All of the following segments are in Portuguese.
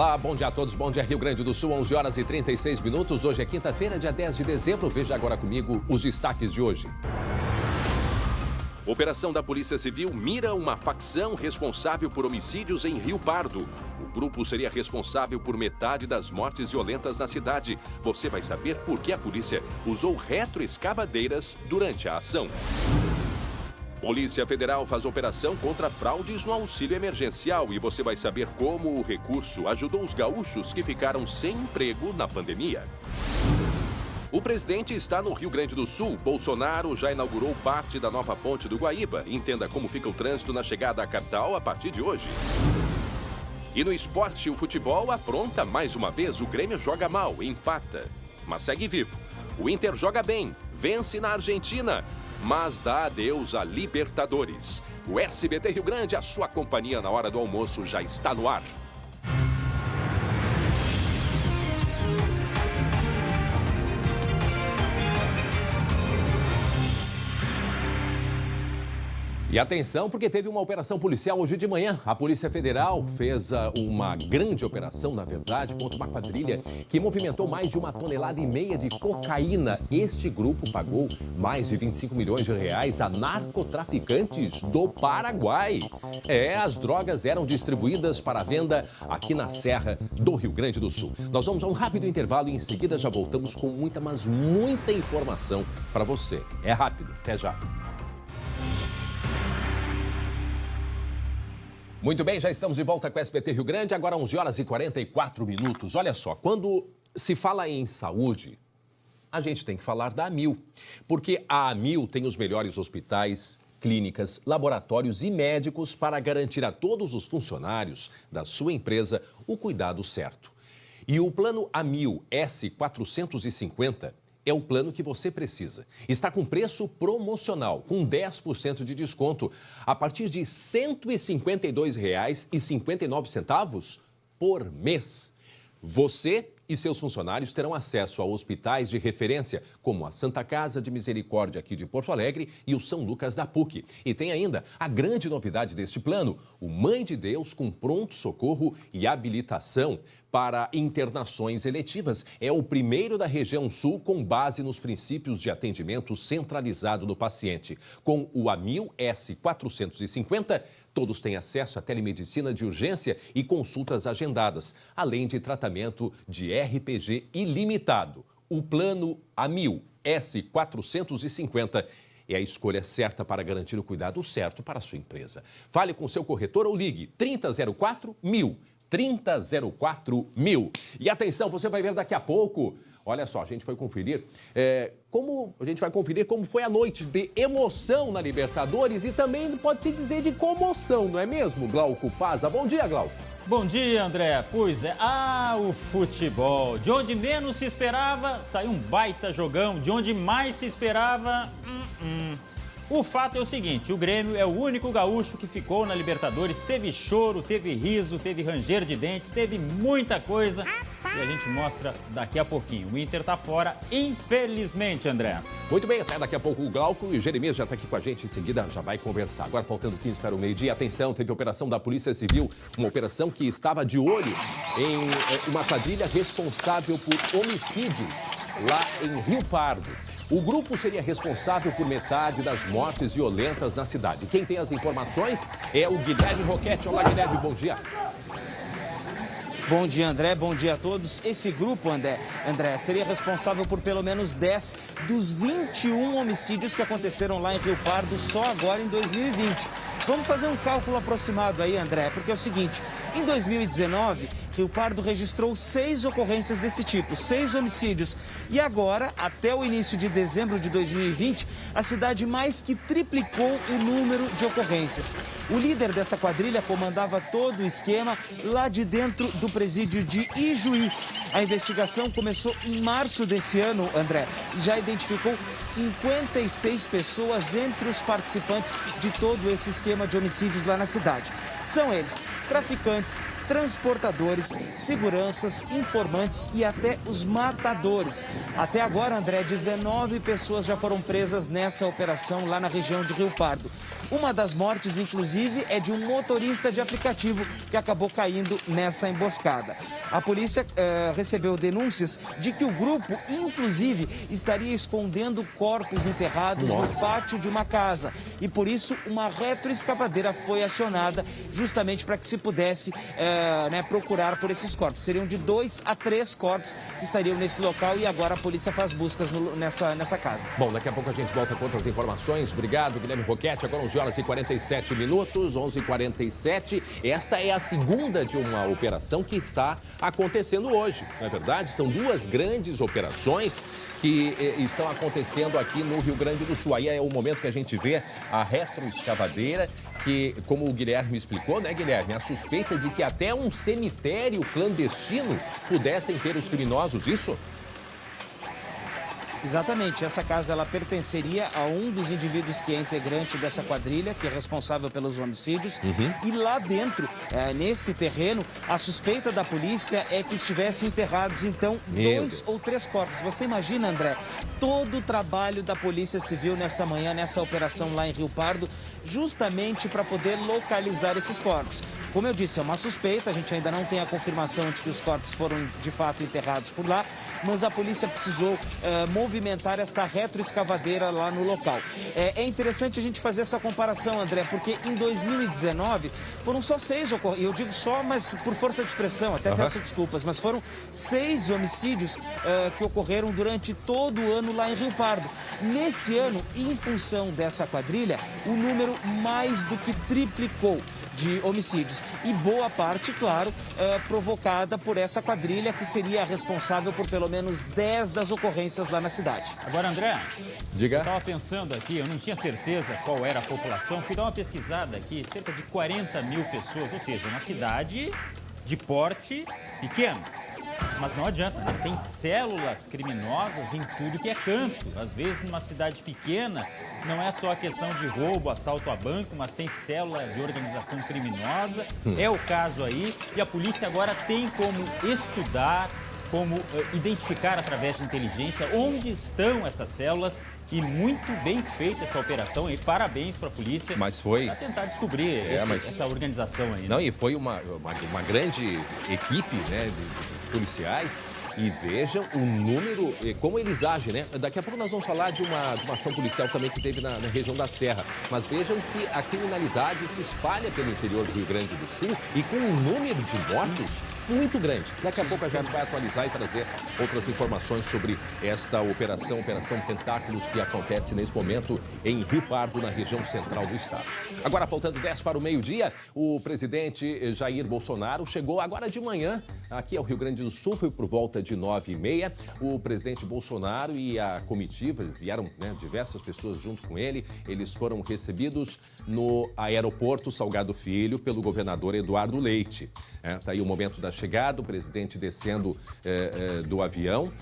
Olá, bom dia a todos, bom dia Rio Grande do Sul, 11 horas e 36 minutos. Hoje é quinta-feira, dia 10 de dezembro. Veja agora comigo os destaques de hoje. Operação da Polícia Civil mira uma facção responsável por homicídios em Rio Pardo. O grupo seria responsável por metade das mortes violentas na cidade. Você vai saber por que a polícia usou retroescavadeiras durante a ação. Polícia Federal faz operação contra fraudes no auxílio emergencial e você vai saber como o recurso ajudou os gaúchos que ficaram sem emprego na pandemia. O presidente está no Rio Grande do Sul. Bolsonaro já inaugurou parte da nova ponte do Guaíba. Entenda como fica o trânsito na chegada à capital a partir de hoje. E no esporte, o futebol apronta mais uma vez. O Grêmio joga mal, empata, mas segue vivo. O Inter joga bem, vence na Argentina, mas dá adeus a Libertadores. O SBT Rio Grande, a sua companhia na hora do almoço, já está no ar. E atenção, porque teve uma operação policial hoje de manhã. A Polícia Federal fez uma grande operação, na verdade, contra uma quadrilha que movimentou mais de 1,5 toneladas de cocaína. Este grupo pagou mais de 25 milhões de reais a narcotraficantes do Paraguai. As drogas eram distribuídas para venda aqui na Serra do Rio Grande do Sul. Nós vamos a um rápido intervalo e em seguida já voltamos com muita, mas muita informação para você. É rápido, até já. Muito bem, já estamos de volta com o SBT Rio Grande, agora 11 horas e 44 minutos. Olha só, quando se fala em saúde, a gente tem que falar da Amil, porque a Amil tem os melhores hospitais, clínicas, laboratórios e médicos para garantir a todos os funcionários da sua empresa o cuidado certo. E o plano Amil S450 é o plano que você precisa. Está com preço promocional, com 10% de desconto, a partir de R$ 152,59 por mês. Você e seus funcionários terão acesso a hospitais de referência, como a Santa Casa de Misericórdia aqui de Porto Alegre e o São Lucas da PUC. E tem ainda a grande novidade deste plano, o Mãe de Deus com pronto-socorro e habilitação para internações eletivas. É o primeiro da região sul com base nos princípios de atendimento centralizado do paciente. Com o Amil S450, todos têm acesso à telemedicina de urgência e consultas agendadas, além de tratamento de RPG ilimitado. O plano Amil S450 é a escolha certa para garantir o cuidado certo para a sua empresa. Fale com seu corretor ou ligue 3004-1000. 3004-1000. E atenção, você vai ver daqui a pouco. Olha só, a gente vai conferir como foi a noite de emoção na Libertadores e também pode-se dizer de comoção, não é mesmo, Glauco Paza? Bom dia, Glauco. Bom dia, André. Pois é, o futebol. De onde menos se esperava, saiu um baita jogão. De onde mais se esperava, O fato é o seguinte, o Grêmio é o único gaúcho que ficou na Libertadores. Teve choro, teve riso, teve ranger de dentes, teve muita coisa. E a gente mostra daqui a pouquinho. O Inter tá fora, infelizmente, André. Muito bem, até daqui a pouco o Glauco e o Jeremias já tá aqui com a gente. Em seguida já vai conversar. Agora faltando 15 para o meio-dia. Atenção, teve operação da Polícia Civil. Uma operação que estava de olho em uma quadrilha responsável por homicídios lá em Rio Pardo. O grupo seria responsável por metade das mortes violentas na cidade. Quem tem as informações é o Guilherme Roquete. Olá, Guilherme, bom dia. Bom dia, André. Bom dia a todos. Esse grupo, André, seria responsável por pelo menos 10 dos 21 homicídios que aconteceram lá em Rio Pardo só agora em 2020. Vamos fazer um cálculo aproximado aí, André, porque é o seguinte, em 2019, Rio Pardo registrou 6 ocorrências desse tipo, 6 homicídios. E agora, até o início de dezembro de 2020, a cidade mais que triplicou o número de ocorrências. O líder dessa quadrilha comandava todo o esquema lá de dentro do presídio de Ijuí. A investigação começou em março desse ano, André, e já identificou 56 pessoas entre os participantes de todo esse esquema de homicídios lá na cidade. São eles traficantes, transportadores, seguranças, informantes e até os matadores. Até agora, André, 19 pessoas já foram presas nessa operação lá na região de Rio Pardo. Uma das mortes, inclusive, é de um motorista de aplicativo que acabou caindo nessa emboscada. A polícia recebeu denúncias de que o grupo, inclusive, estaria escondendo corpos enterrados no pátio de uma casa. E por isso, uma retroescavadeira foi acionada justamente para que se pudesse procurar por esses corpos. Seriam de 2 a 3 corpos que estariam nesse local e agora a polícia faz buscas nessa casa. Bom, daqui a pouco a gente volta com outras informações. Obrigado, Guilherme Roquette. Agora 11h47, 11h47. Esta é a segunda de uma operação que está acontecendo hoje, não é verdade? São 2 grandes operações que estão acontecendo aqui no Rio Grande do Sul. Aí é o momento que a gente vê a retroescavadeira, que, como o Guilherme explicou, né, Guilherme? A suspeita de que até um cemitério clandestino pudessem ter os criminosos, isso? Exatamente, essa casa ela pertenceria a um dos indivíduos que é integrante dessa quadrilha, que é responsável pelos homicídios. E lá dentro, nesse terreno, a suspeita da polícia é que estivessem enterrados, então, 2 ou 3 corpos. Você imagina, André, todo o trabalho da Polícia Civil nesta manhã, nessa operação lá em Rio Pardo, justamente para poder localizar esses corpos. Como eu disse, é uma suspeita, a gente ainda não tem a confirmação de que os corpos foram de fato enterrados por lá, mas a polícia precisou movimentar esta retroescavadeira lá no local. É interessante a gente fazer essa comparação, André, porque em 2019 foram só 6 ocorrências, eu digo só, mas por força de expressão, até peço desculpas, mas foram 6 homicídios que ocorreram durante todo o ano lá em Rio Pardo. Nesse ano, em função dessa quadrilha, o número mais do que triplicou de homicídios. E boa parte, claro, provocada por essa quadrilha que seria responsável por pelo menos 10 das ocorrências lá na cidade. Agora, André, diga. Eu estava pensando aqui, eu não tinha certeza qual era a população, fui dar uma pesquisada aqui, cerca de 40 mil pessoas, ou seja, uma cidade de porte pequeno. Mas não adianta, né? Tem células criminosas em tudo que é canto. Às vezes, numa cidade pequena, não é só a questão de roubo, assalto a banco, mas tem célula de organização criminosa. É o caso aí. E a polícia agora tem como estudar, como identificar através de inteligência onde estão essas células. E muito bem feita essa operação, e parabéns para a polícia. Mas foi para tentar descobrir essa organização aí. Né? Não, e foi uma grande equipe, né, de policiais. E vejam o número, como eles agem, né? Daqui a pouco nós vamos falar de uma ação policial também que teve na região da Serra. Mas vejam que a criminalidade se espalha pelo interior do Rio Grande do Sul e com um número de mortos muito grande. Daqui a pouco a gente vai atualizar e trazer outras informações sobre esta Operação Tentáculos, que acontece nesse momento em Rio Pardo, na região central do estado. Agora, faltando 10 para o meio-dia, o presidente Jair Bolsonaro chegou agora de manhã aqui ao Rio Grande do Sul, foi por volta de 9h30. O presidente Bolsonaro e a comitiva, vieram, né, diversas pessoas junto com ele, eles foram recebidos no aeroporto Salgado Filho pelo governador Eduardo Leite. Tá aí o momento da chegada, o presidente descendo do avião.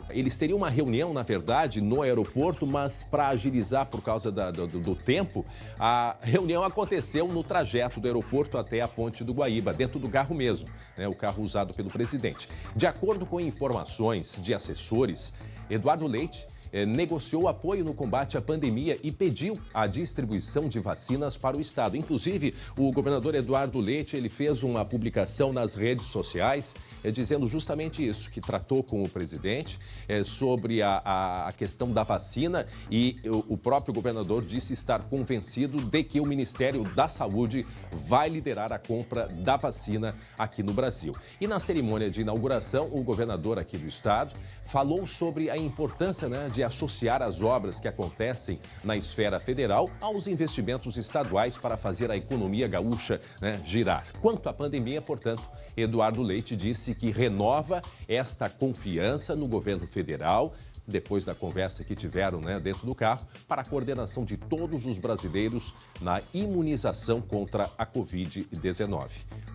Eles teriam uma reunião, na verdade, no aeroporto, mas para agilizar por causa do tempo, a reunião aconteceu no trajeto do aeroporto até a Ponte do Guaíba, dentro do carro mesmo, né, o carro usado pelo presidente. De acordo com informações de assessores, Eduardo Leite negociou apoio no combate à pandemia e pediu a distribuição de vacinas para o estado. Inclusive, o governador Eduardo Leite, ele fez uma publicação nas redes sociais dizendo justamente isso, que tratou com o presidente sobre a questão da vacina, e o próprio governador disse estar convencido de que o Ministério da Saúde vai liderar a compra da vacina aqui no Brasil. E na cerimônia de inauguração, o governador aqui do estado falou sobre a importância, né, de associar as obras que acontecem na esfera federal aos investimentos estaduais para fazer a economia gaúcha, né, girar. Quanto à pandemia, portanto, Eduardo Leite disse que renova esta confiança no governo federal, depois da conversa que tiveram, né, dentro do carro, para a coordenação de todos os brasileiros na imunização contra a Covid-19.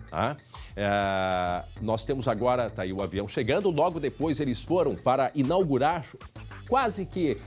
Tá? Nós temos agora, tá aí o avião chegando, logo depois eles foram para inaugurar quase que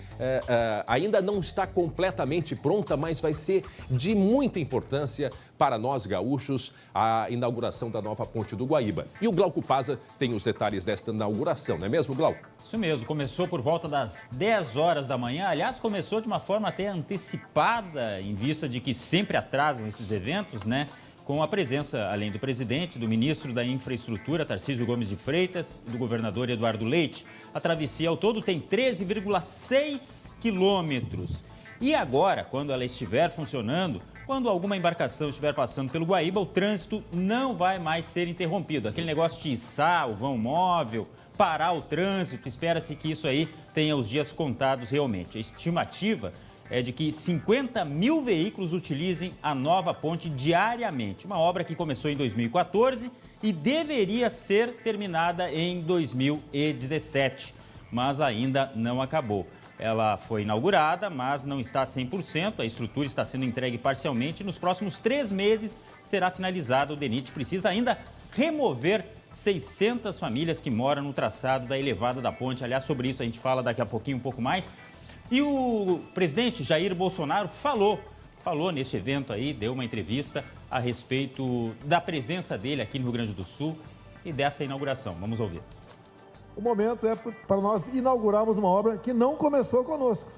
ainda não está completamente pronta, mas vai ser de muita importância para nós gaúchos a inauguração da nova ponte do Guaíba. E o Glauco Pazza tem os detalhes desta inauguração, não é mesmo, Glauco? Isso mesmo, começou por volta das 10 horas da manhã. Aliás, começou de uma forma até antecipada, em vista de que sempre atrasam esses eventos, né? Com a presença, além do presidente, do ministro da Infraestrutura, Tarcísio Gomes de Freitas, e do governador Eduardo Leite. A travessia ao todo tem 13,6 quilômetros. E agora, quando ela estiver funcionando, quando alguma embarcação estiver passando pelo Guaíba, o trânsito não vai mais ser interrompido. Aquele negócio de içar o vão móvel, parar o trânsito, espera-se que isso aí tenha os dias contados realmente. A estimativa é de que 50 mil veículos utilizem a nova ponte diariamente. Uma obra que começou em 2014 e deveria ser terminada em 2017, mas ainda não acabou. Ela foi inaugurada, mas não está 100%. A estrutura está sendo entregue parcialmente. Nos próximos 3 meses será finalizada. O DENIT precisa ainda remover 600 famílias que moram no traçado da elevada da ponte. Aliás, sobre isso a gente fala daqui a pouquinho um pouco mais. E o presidente Jair Bolsonaro falou nesse evento aí, deu uma entrevista a respeito da presença dele aqui no Rio Grande do Sul e dessa inauguração. Vamos ouvir. O momento é para nós inaugurarmos uma obra que não começou conosco.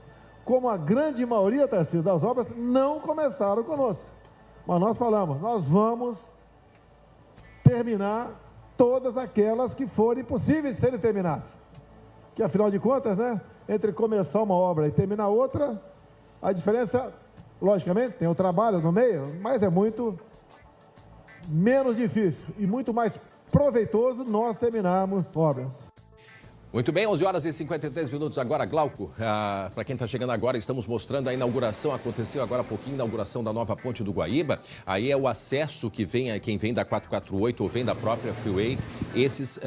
Como a grande maioria, Tarcísio, das obras não começaram conosco. Mas nós falamos, nós vamos terminar todas aquelas que forem possíveis de serem terminadas. Que afinal de contas, né? Entre começar uma obra e terminar outra, a diferença, logicamente, tem o trabalho no meio, mas é muito menos difícil e muito mais proveitoso nós terminarmos obras. Muito bem, 11 horas e 53 minutos agora, Glauco. Para quem está chegando agora, estamos mostrando a inauguração, aconteceu agora há pouquinho, a inauguração da nova ponte do Guaíba. Aí é o acesso que vem, quem vem da 448 ou vem da própria Freeway, esses,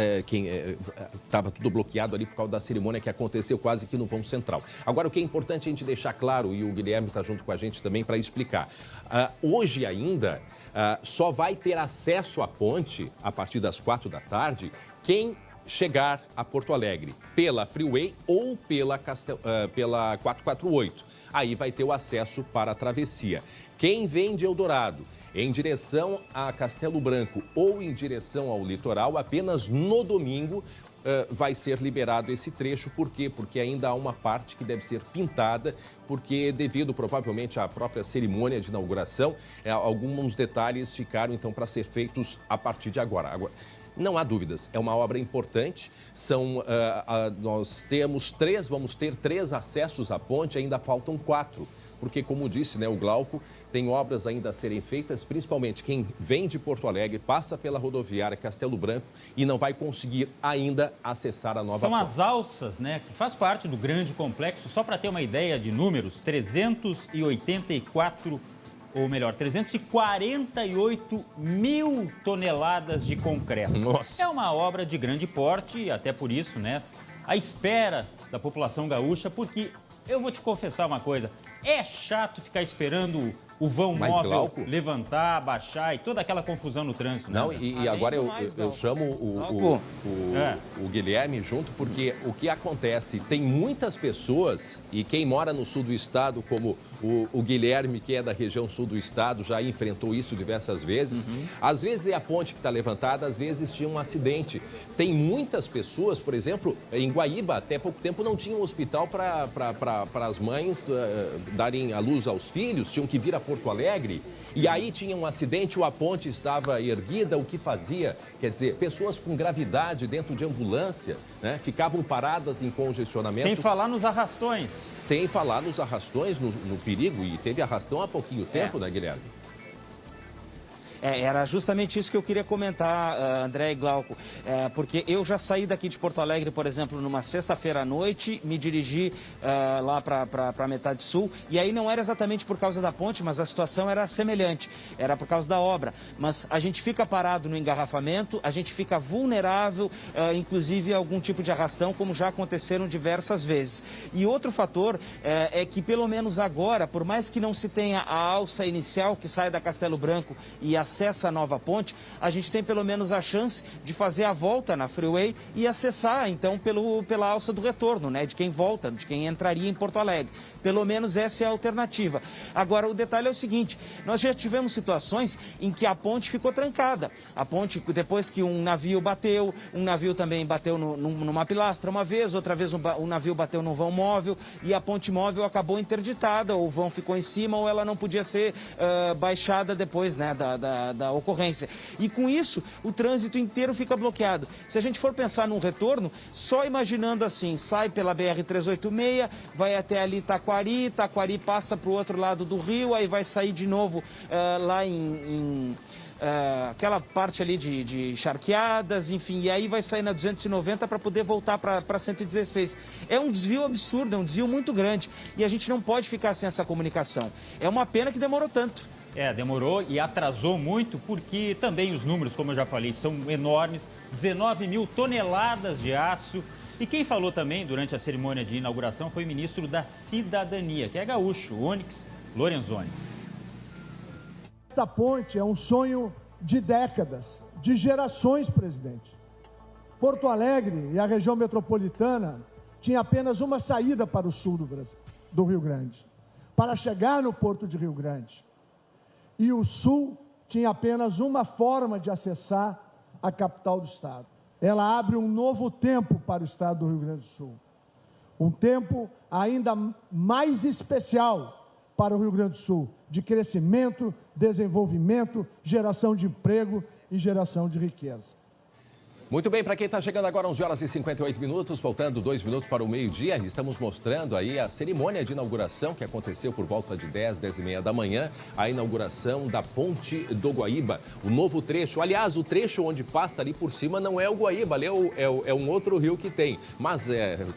estava tudo bloqueado ali por causa da cerimônia que aconteceu quase que no vão central. Agora, o que é importante a gente deixar claro, e o Guilherme está junto com a gente também para explicar, hoje ainda só vai ter acesso à ponte, a partir das 4 da tarde, quem chegar a Porto Alegre pela Freeway ou pela 448. Aí vai ter o acesso para a travessia. Quem vem de Eldorado em direção a Castelo Branco ou em direção ao litoral, apenas no domingo vai ser liberado esse trecho. Por quê? Porque ainda há uma parte que deve ser pintada, porque devido provavelmente à própria cerimônia de inauguração, alguns detalhes ficaram então para ser feitos a partir de agora. Não há dúvidas, é uma obra importante. Nós vamos ter 3 acessos à ponte, ainda faltam 4. Porque, como disse, né, o Glauco, tem obras ainda a serem feitas, principalmente quem vem de Porto Alegre, passa pela rodoviária Castelo Branco e não vai conseguir ainda acessar a nova ponte. São as alças, né, que faz parte do grande complexo. Só para ter uma ideia de números, 348 mil toneladas de concreto. Nossa. É uma obra de grande porte, até por isso, né, a espera da população gaúcha, porque eu vou te confessar uma coisa, é chato ficar esperando o vão móvel Glauco, levantar, baixar e toda aquela confusão no trânsito. Né? Não, e agora eu chamo o Guilherme junto, porque o que acontece, tem muitas pessoas, e quem mora no sul do estado, como o Guilherme, que é da região sul do estado, já enfrentou isso diversas vezes. Às vezes é a ponte que está levantada, às vezes tinha um acidente. Tem muitas pessoas, por exemplo, em Guaíba, até pouco tempo não tinha um hospital para as mães darem a luz aos filhos, tinham que vir a Porto Alegre, e aí tinha um acidente, a ponte estava erguida, o que fazia? Quer dizer, pessoas com gravidade dentro de ambulância, né, ficavam paradas em congestionamento. Sem falar nos arrastões. Sem falar nos arrastões, no perigo, e teve arrastão há pouquinho tempo, né, Guilherme? Era justamente isso que eu queria comentar, André e Glauco, porque eu já saí daqui de Porto Alegre, por exemplo, numa sexta-feira à noite, me dirigi lá para a metade sul, e aí não era exatamente por causa da ponte, mas a situação era semelhante, era por causa da obra. Mas a gente fica parado no engarrafamento, a gente fica vulnerável, inclusive a algum tipo de arrastão, como já aconteceram diversas vezes. E outro fator é que, pelo menos agora, por mais que não se tenha a alça inicial que sai da Castelo Branco e a acessa a nova ponte, a gente tem pelo menos a chance de fazer a volta na freeway e acessar, então, pela alça do retorno, né? De quem volta, de quem entraria em Porto Alegre. Pelo menos essa é a alternativa. Agora, o detalhe é o seguinte, nós já tivemos situações em que a ponte ficou trancada. A ponte, depois que um navio bateu, um navio também bateu numa pilastra uma vez, outra vez um navio bateu num vão móvel e a ponte móvel acabou interditada, ou o vão ficou em cima ou ela não podia ser baixada depois, né, da ocorrência. E com isso, o trânsito inteiro fica bloqueado. Se a gente for pensar num retorno, só imaginando assim, sai pela BR-386, vai até ali Taquari passa para o outro lado do rio, aí vai sair de novo lá aquela parte ali de charqueadas, enfim, e aí vai sair na 290 para poder voltar para 116. É um desvio absurdo, é um desvio muito grande e a gente não pode ficar sem essa comunicação. É uma pena que demorou tanto. Demorou e atrasou muito porque também os números, como eu já falei, são enormes, 19 mil toneladas de aço. E quem falou também durante a cerimônia de inauguração foi o ministro da Cidadania, que é gaúcho, Onyx Lorenzoni. Essa ponte é um sonho de décadas, de gerações, presidente. Porto Alegre e a região metropolitana tinha apenas uma saída para o sul do Brasil, do Rio Grande, para chegar no porto de Rio Grande. E o sul tinha apenas uma forma de acessar a capital do estado. Ela abre um novo tempo para o estado do Rio Grande do Sul. Um tempo ainda mais especial para o Rio Grande do Sul, de crescimento, desenvolvimento, geração de emprego e geração de riqueza. Muito bem, para quem está chegando agora, 11 horas e 58 minutos, faltando 2 minutos para o meio-dia, estamos mostrando aí a cerimônia de inauguração que aconteceu por volta de 10h30 da manhã, a inauguração da Ponte do Guaíba, o novo trecho. Aliás, o trecho onde passa ali por cima não é o Guaíba, ali é um outro rio que tem, mas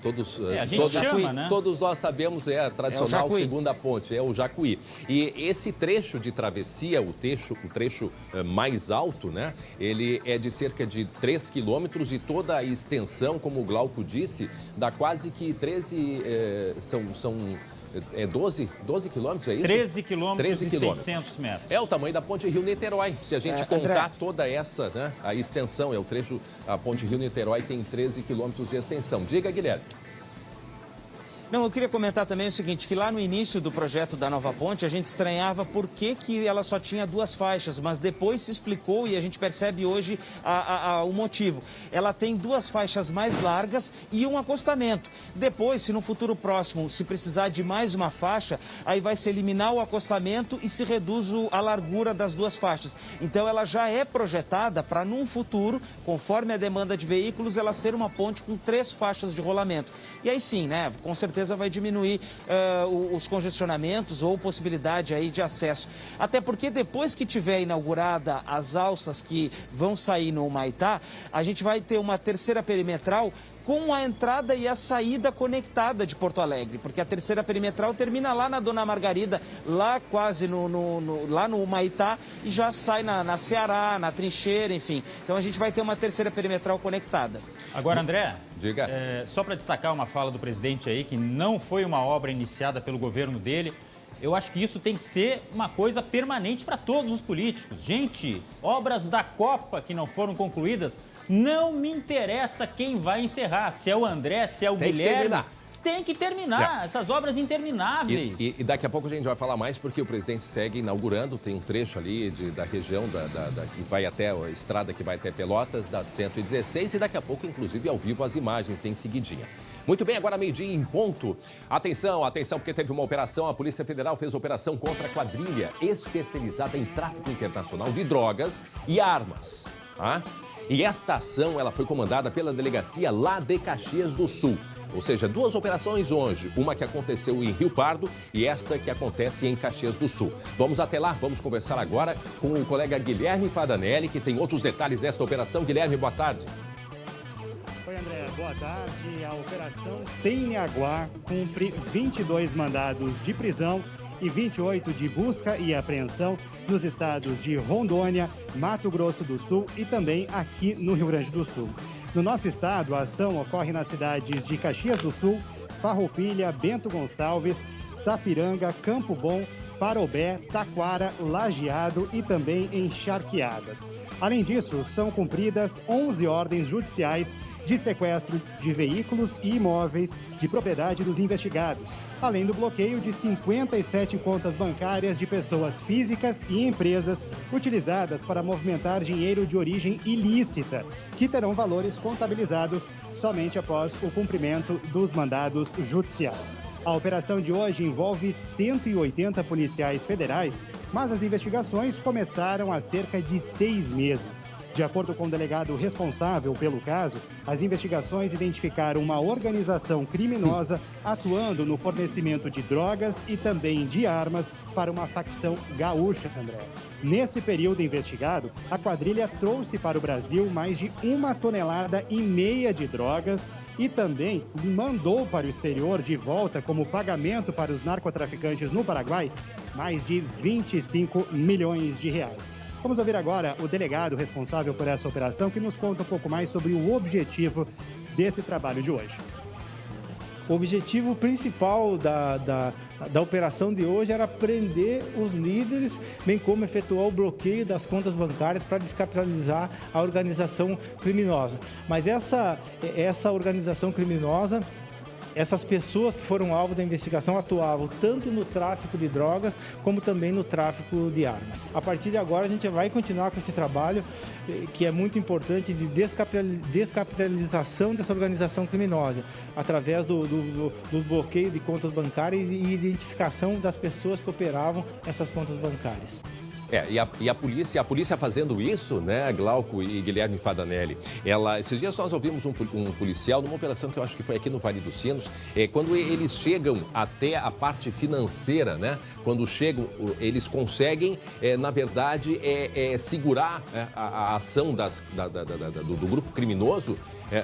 todos nós sabemos, é a tradicional segunda ponte, é o Jacuí. E esse trecho de travessia, o trecho mais alto, né, ele é de cerca de 3 quilômetros e toda a extensão, como o Glauco disse, dá quase que 12 quilômetros, é isso? 13 quilômetros e 600 metros. É o tamanho da ponte Rio-Niterói. Se a gente contar toda essa, né, a extensão, o trecho, a ponte Rio-Niterói tem 13 quilômetros de extensão. Diga, Guilherme. Não, eu queria comentar também o seguinte, que lá no início do projeto da nova ponte, a gente estranhava por que ela só tinha 2 faixas, mas depois se explicou e a gente percebe hoje o motivo. Ela tem 2 faixas mais largas e um acostamento. Depois, se no futuro próximo se precisar de mais uma faixa, aí vai se eliminar o acostamento e se reduz a largura das 2 faixas. Então ela já é projetada para, num futuro, conforme a demanda de veículos, ela ser uma ponte com 3 faixas de rolamento. E aí sim, né, com certeza vai diminuir os congestionamentos ou possibilidade aí de acesso. Até porque depois que tiver inaugurada as alças que vão sair no Humaitá, a gente vai ter uma terceira perimetral com a entrada e a saída conectada de Porto Alegre, porque a terceira perimetral termina lá na Dona Margarida, lá quase lá no Humaitá, e já sai na Ceará, na Trincheira, enfim. Então a gente vai ter uma terceira perimetral conectada. Agora, André, diga. Só para destacar uma fala do presidente aí, que não foi uma obra iniciada pelo governo dele. Eu acho que isso tem que ser uma coisa permanente para todos os políticos. Gente, obras da Copa que não foram concluídas, não me interessa quem vai encerrar. Se é o André, se é o Guilherme. Tem que terminar essas obras intermináveis. E daqui a pouco a gente vai falar mais, porque o presidente segue inaugurando, tem um trecho ali da região que vai até a estrada que vai até Pelotas, da 116, e daqui a pouco, inclusive, ao vivo as imagens em seguidinha. Muito bem, agora meio-dia em ponto. Atenção, porque teve uma operação, a Polícia Federal fez operação contra a quadrilha especializada em tráfico internacional de drogas e armas. E esta ação ela foi comandada pela delegacia lá de Caxias do Sul. Ou seja, 2 operações hoje, uma que aconteceu em Rio Pardo e esta que acontece em Caxias do Sul. Vamos até lá, vamos conversar agora com o colega Guilherme Fadanelli, que tem outros detalhes desta operação. Guilherme, boa tarde. Oi, André, boa tarde. A operação Tenhaguá cumpre 22 mandados de prisão e 28 de busca e apreensão nos estados de Rondônia, Mato Grosso do Sul e também aqui no Rio Grande do Sul. No nosso estado, a ação ocorre nas cidades de Caxias do Sul, Farroupilha, Bento Gonçalves, Sapiranga, Campo Bom, Parobé, Taquara, Lajeado e também em Charqueadas. Além disso, são cumpridas 11 ordens judiciais de sequestro de veículos e imóveis de propriedade dos investigados, além do bloqueio de 57 contas bancárias de pessoas físicas e empresas utilizadas para movimentar dinheiro de origem ilícita, que terão valores contabilizados somente após o cumprimento dos mandados judiciais. A operação de hoje envolve 180 policiais federais, mas as investigações começaram há cerca de 6 meses. De acordo com o delegado responsável pelo caso, as investigações identificaram uma organização criminosa atuando no fornecimento de drogas e também de armas para uma facção gaúcha, André. Nesse período investigado, a quadrilha trouxe para o Brasil mais de 1,5 toneladas de drogas e também mandou para o exterior de volta como pagamento para os narcotraficantes no Paraguai mais de 25 milhões de reais. Vamos ouvir agora o delegado responsável por essa operação, que nos conta um pouco mais sobre o objetivo desse trabalho de hoje. O objetivo principal da operação de hoje era prender os líderes, bem como efetuar o bloqueio das contas bancárias para descapitalizar a organização criminosa. Mas essa organização criminosa, essas pessoas que foram alvo da investigação atuavam tanto no tráfico de drogas como também no tráfico de armas. A partir de agora a gente vai continuar com esse trabalho que é muito importante de descapitalização dessa organização criminosa, através do bloqueio de contas bancárias e identificação das pessoas que operavam essas contas bancárias. E a polícia fazendo isso, né, Glauco e Guilherme Fadanelli, esses dias nós ouvimos um policial numa operação que eu acho que foi aqui no Vale dos Sinos, quando eles chegam até a parte financeira, né, quando chegam, eles conseguem, na verdade, segurar a ação do grupo criminoso,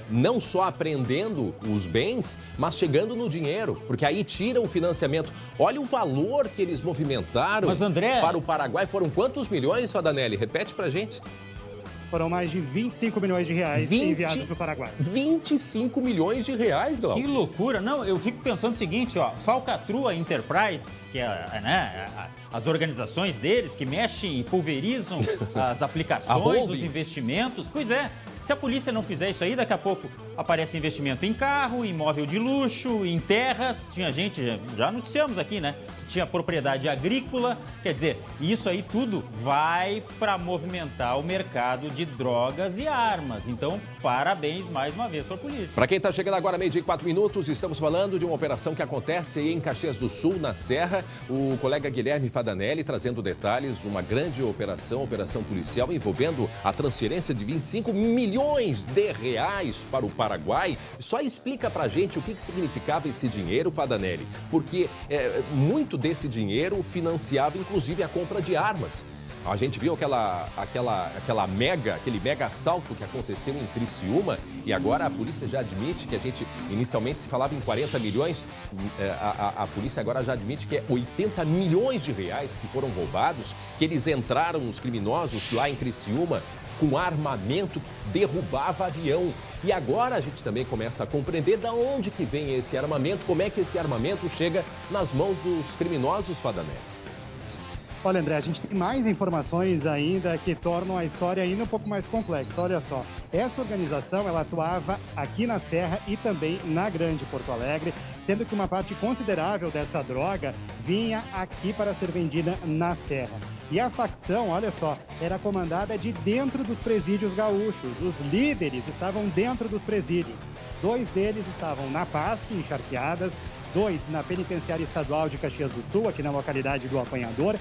não só apreendendo os bens, mas chegando no dinheiro, porque aí tiram o financiamento. Olha o valor que eles movimentaram. Mas, André, para o Paraguai. Foram quantos milhões, Fadanelli? Repete pra gente. Foram mais de 25 milhões de reais enviados para o Paraguai. 25 milhões de reais, Glauco. Que loucura. Não, eu fico pensando o seguinte, ó, Falcatrua Enterprise, que é as organizações deles que mexem e pulverizam as aplicações, os investimentos. Pois é. Se a polícia não fizer isso aí, daqui a pouco aparece investimento em carro, imóvel de luxo, em terras. Tinha gente, já noticiamos aqui, né? Que tinha propriedade agrícola. Quer dizer, isso aí tudo vai para movimentar o mercado de drogas e armas. Então, parabéns mais uma vez para a polícia. Para quem está chegando agora, 12:04, estamos falando de uma operação que acontece em Caxias do Sul, na Serra. O colega Guilherme Fadanelli trazendo detalhes, uma grande operação policial envolvendo a transferência de 25 milhões de reais para o Paraguai. Só explica pra gente o que significava esse dinheiro, Fadanelli, porque muito desse dinheiro financiava inclusive a compra de armas. A gente viu aquele mega assalto que aconteceu em Criciúma e agora a polícia já admite que inicialmente se falava em 40 milhões, a polícia agora já admite que é 80 milhões de reais que foram roubados, que eles entraram, os criminosos lá em Criciúma, com armamento que derrubava avião. E agora a gente também começa a compreender de onde que vem esse armamento, como é que esse armamento chega nas mãos dos criminosos, Fadanelli. Olha, André, a gente tem mais informações ainda que tornam a história ainda um pouco mais complexa. Olha só, essa organização ela atuava aqui na Serra e também na Grande Porto Alegre, sendo que uma parte considerável dessa droga vinha aqui para ser vendida na Serra. E a facção, olha só, era comandada de dentro dos presídios gaúchos. Os líderes estavam dentro dos presídios. 2 deles estavam na PASC, em Charqueadas, 2 na Penitenciária Estadual de Caxias do Sul, aqui na localidade do Apanhador.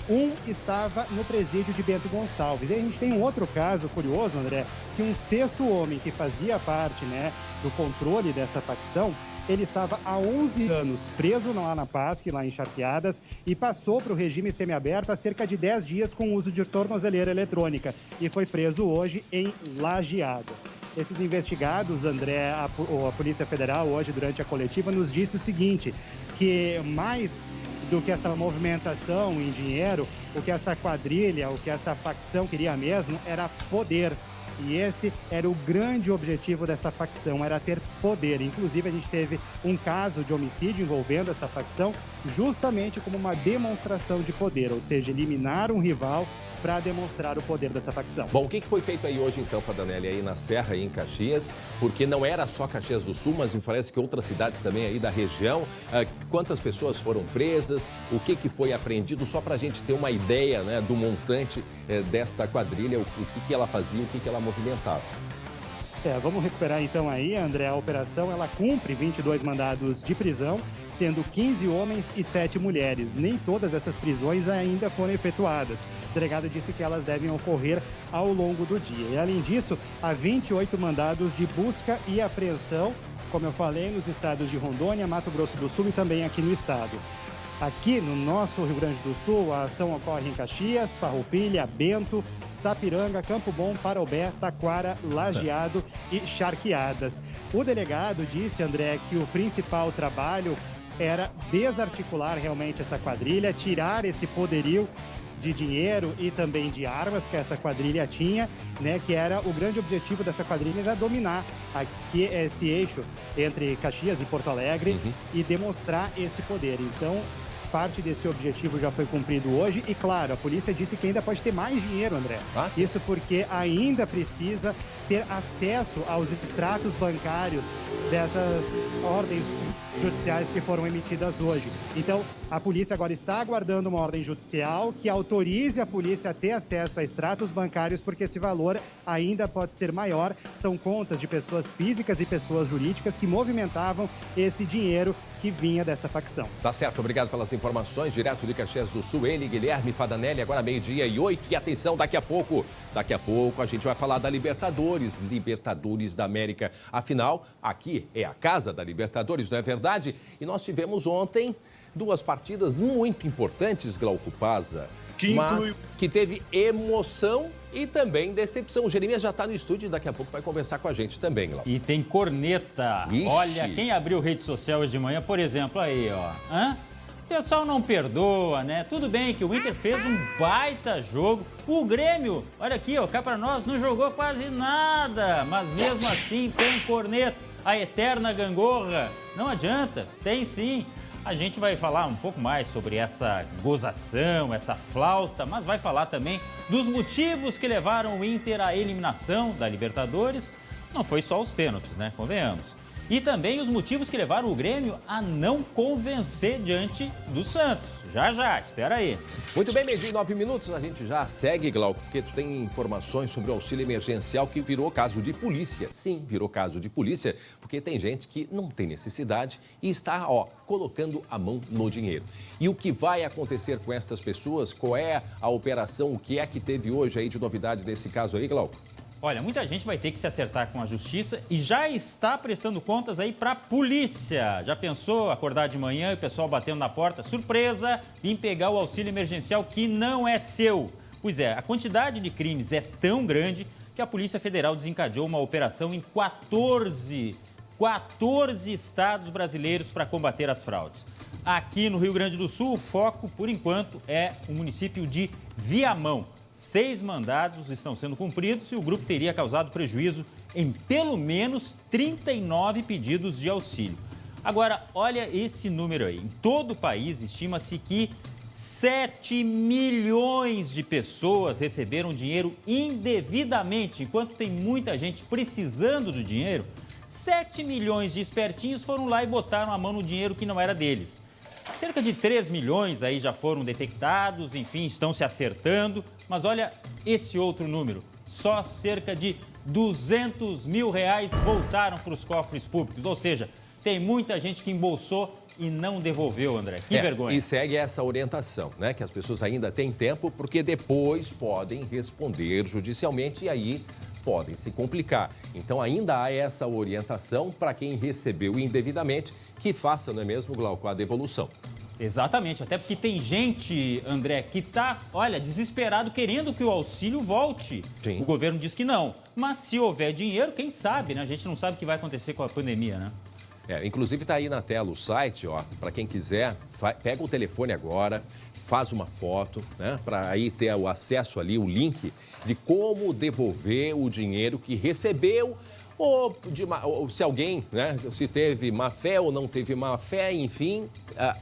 1 estava no presídio de Bento Gonçalves. E a gente tem um outro caso curioso, André, que um 6º homem que fazia parte, do controle dessa facção, ele estava há 11 anos preso lá na PASC, lá em Charqueadas, e passou para o regime semiaberto há cerca de 10 dias com o uso de tornozeleira eletrônica e foi preso hoje em Lajeado. Esses investigados, André, a Polícia Federal, hoje, durante a coletiva, nos disse o seguinte, que mais do que essa movimentação em dinheiro, o que essa quadrilha, o que essa facção queria mesmo era poder. E esse era o grande objetivo dessa facção, era ter poder. Inclusive, a gente teve um caso de homicídio envolvendo essa facção, justamente como uma demonstração de poder, ou seja, eliminar um rival para demonstrar o poder dessa facção. Bom, o que foi feito aí hoje, então, Fadanelli, aí na Serra e em Caxias? Porque não era só Caxias do Sul, mas me parece que outras cidades também aí da região. Quantas pessoas foram presas? O que foi apreendido? Só para a gente ter uma ideia, né, do montante desta quadrilha, o que ela fazia, o que ela movimentava. Vamos recuperar então aí, André, a operação ela cumpre 22 mandados de prisão, sendo 15 homens e 7 mulheres. Nem todas essas prisões ainda foram efetuadas. O delegado disse que elas devem ocorrer ao longo do dia. E além disso, há 28 mandados de busca e apreensão, como eu falei, nos estados de Rondônia, Mato Grosso do Sul e também aqui no estado. Aqui no nosso Rio Grande do Sul, a ação ocorre em Caxias, Farroupilha, Bento, Sapiranga, Campo Bom, Parobé, Taquara, Lajeado e Charqueadas. O delegado disse, André, que o principal trabalho era desarticular realmente essa quadrilha, tirar esse poderio de dinheiro e também de armas que essa quadrilha tinha, né, que era o grande objetivo dessa quadrilha, era dominar aqui esse eixo entre Caxias e Porto Alegre e demonstrar esse poder. Então, parte desse objetivo já foi cumprido hoje e, claro, a polícia disse que ainda pode ter mais dinheiro, André. Isso porque ainda precisa ter acesso aos extratos bancários dessas ordens judiciais que foram emitidas hoje. Então, a polícia agora está aguardando uma ordem judicial que autorize a polícia a ter acesso a extratos bancários, porque esse valor ainda pode ser maior. São contas de pessoas físicas e pessoas jurídicas que movimentavam esse dinheiro que vinha dessa facção. Tá certo, obrigado pelas informações. Direto de Caxias do Sul, ele, Guilherme Fadanelli, agora 12:08. E atenção, daqui a pouco a gente vai falar da Libertadores da América. Afinal, aqui é a casa da Libertadores, não é verdade? E nós tivemos ontem 2 partidas muito importantes, Glauco Pazza, mas que teve emoção e também decepção. O Jeremias já está no estúdio e daqui a pouco vai conversar com a gente também, Glauco. E tem corneta. Ixi. Olha, quem abriu rede social hoje de manhã, por exemplo, aí, ó. O pessoal não perdoa, né? Tudo bem que o Inter fez um baita jogo. O Grêmio, olha aqui, ó, cá pra nós, não jogou quase nada. Mas mesmo assim tem corneta. A eterna gangorra. Não adianta, tem sim. A gente vai falar um pouco mais sobre essa gozação, essa flauta, mas vai falar também dos motivos que levaram o Inter à eliminação da Libertadores. Não foi só os pênaltis, né? Convenhamos. E também os motivos que levaram o Grêmio a não convencer diante do Santos. Já, espera aí. Muito bem, 12:09, a gente já segue, Glauco, porque tu tem informações sobre o auxílio emergencial que virou caso de polícia. Sim, virou caso de polícia, porque tem gente que não tem necessidade e está, colocando a mão no dinheiro. E o que vai acontecer com estas pessoas? Qual é a operação? O que é que teve hoje aí de novidade nesse caso aí, Glauco? Olha, muita gente vai ter que se acertar com a justiça e já está prestando contas aí para a polícia. Já pensou acordar de manhã e o pessoal batendo na porta? Surpresa! Vim pegar o auxílio emergencial que não é seu. Pois é, a quantidade de crimes é tão grande que a Polícia Federal desencadeou uma operação em 14 estados brasileiros para combater as fraudes. Aqui no Rio Grande do Sul, o foco, por enquanto, é o município de Viamão. 6 mandados estão sendo cumpridos e o grupo teria causado prejuízo em pelo menos 39 pedidos de auxílio. Agora, olha esse número aí. Em todo o país, estima-se que 7 milhões de pessoas receberam dinheiro indevidamente. Enquanto tem muita gente precisando do dinheiro, 7 milhões de espertinhos foram lá e botaram a mão no dinheiro que não era deles. Cerca de 3 milhões aí já foram detectados, enfim, estão se acertando. Mas olha esse outro número, só cerca de 200 mil reais voltaram para os cofres públicos. Ou seja, tem muita gente que embolsou e não devolveu, André. Que vergonha. E segue essa orientação, né? Que as pessoas ainda têm tempo, porque depois podem responder judicialmente e aí podem se complicar. Então ainda há essa orientação para quem recebeu indevidamente que faça, não é mesmo, Glauco, a devolução. Exatamente, até porque tem gente, André, que está, desesperado querendo que o auxílio volte. Sim. O governo diz que não, mas se houver dinheiro, quem sabe, né? A gente não sabe o que vai acontecer com a pandemia, né? Inclusive está aí na tela o site, ó, para quem quiser, pega o telefone agora, faz uma foto, né, para aí ter o acesso ali, o link de como devolver o dinheiro que recebeu ou se alguém, né, se teve má fé ou não teve má fé, enfim,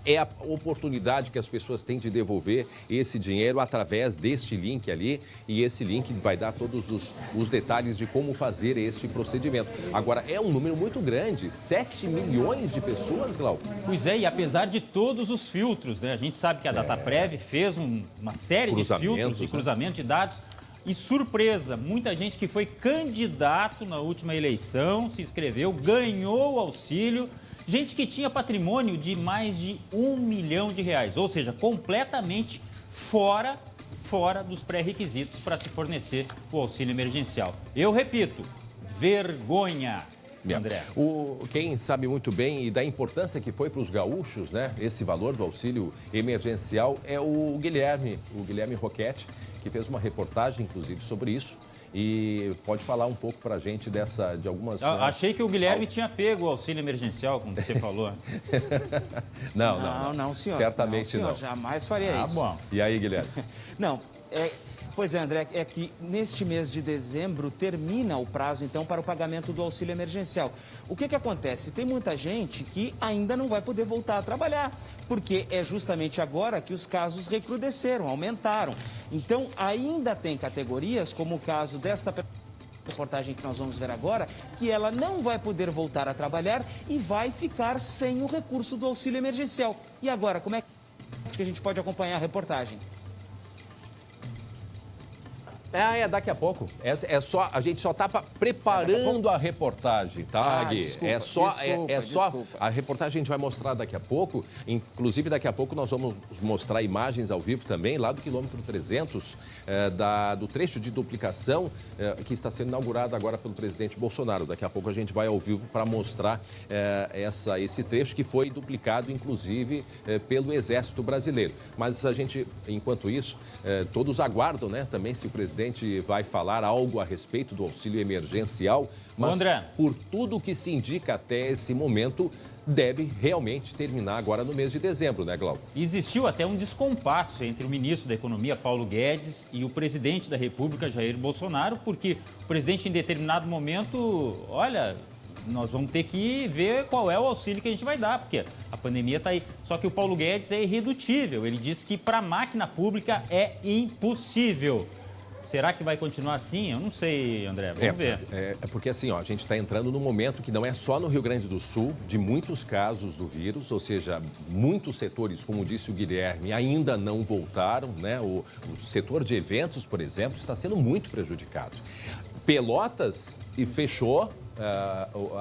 é a oportunidade que as pessoas têm de devolver esse dinheiro através deste link ali, e esse link vai dar todos os detalhes de como fazer este procedimento. Agora, é um número muito grande, 7 milhões de pessoas, Glauco. Pois é, e apesar de todos os filtros, né, a gente sabe que a Dataprev fez uma série de filtros de cruzamento de dados. E surpresa, muita gente que foi candidato na última eleição, se inscreveu, ganhou o auxílio, gente que tinha patrimônio de mais de R$1 milhão, ou seja, completamente fora dos pré-requisitos para se fornecer o auxílio emergencial. Eu repito, vergonha. André. Quem sabe muito bem e da importância que foi para os gaúchos, né, esse valor do auxílio emergencial é o Guilherme Roquette, que fez uma reportagem, inclusive, sobre isso. E pode falar um pouco para a gente de algumas... Achei que o Guilherme tinha pego o auxílio emergencial, como você falou. Não, senhor. Certamente não. Jamais faria isso. Bom. E aí, Guilherme? Pois é, André, é que neste mês de dezembro termina o prazo, então, para o pagamento do auxílio emergencial. O que acontece? Tem muita gente que ainda não vai poder voltar a trabalhar, porque é justamente agora que os casos recrudesceram, aumentaram. Então, ainda tem categorias, como o caso desta reportagem que nós vamos ver agora, que ela não vai poder voltar a trabalhar e vai ficar sem o recurso do auxílio emergencial. E agora, como é que a gente pode acompanhar a reportagem? Daqui a pouco. A gente só está preparando a reportagem, tá, Gui? Desculpa. A reportagem a gente vai mostrar daqui a pouco. Inclusive, daqui a pouco nós vamos mostrar imagens ao vivo também, lá do quilômetro 300, do trecho de duplicação que está sendo inaugurado agora pelo presidente Bolsonaro. Daqui a pouco a gente vai ao vivo para mostrar esse trecho que foi duplicado, inclusive, pelo Exército Brasileiro. Mas a gente, enquanto isso, todos aguardam, né, também se o presidente vai falar algo a respeito do auxílio emergencial, mas André, por tudo que se indica até esse momento, deve realmente terminar agora no mês de dezembro, né, Glauco? existiu até um descompasso entre o ministro da Economia, Paulo Guedes, e o presidente da República, Jair Bolsonaro, porque o presidente, em determinado momento, nós vamos ter que ver qual é o auxílio que a gente vai dar, porque a pandemia está aí. Só que o Paulo Guedes é irredutível. Ele disse que para a máquina pública é impossível. Será que vai continuar assim? Eu não sei, André. Vamos ver. Porque assim, a gente está entrando num momento que não é só no Rio Grande do Sul, de muitos casos do vírus, ou seja, muitos setores, como disse o Guilherme, ainda não voltaram, né? O setor de eventos, por exemplo, está sendo muito prejudicado. Pelotas fechou,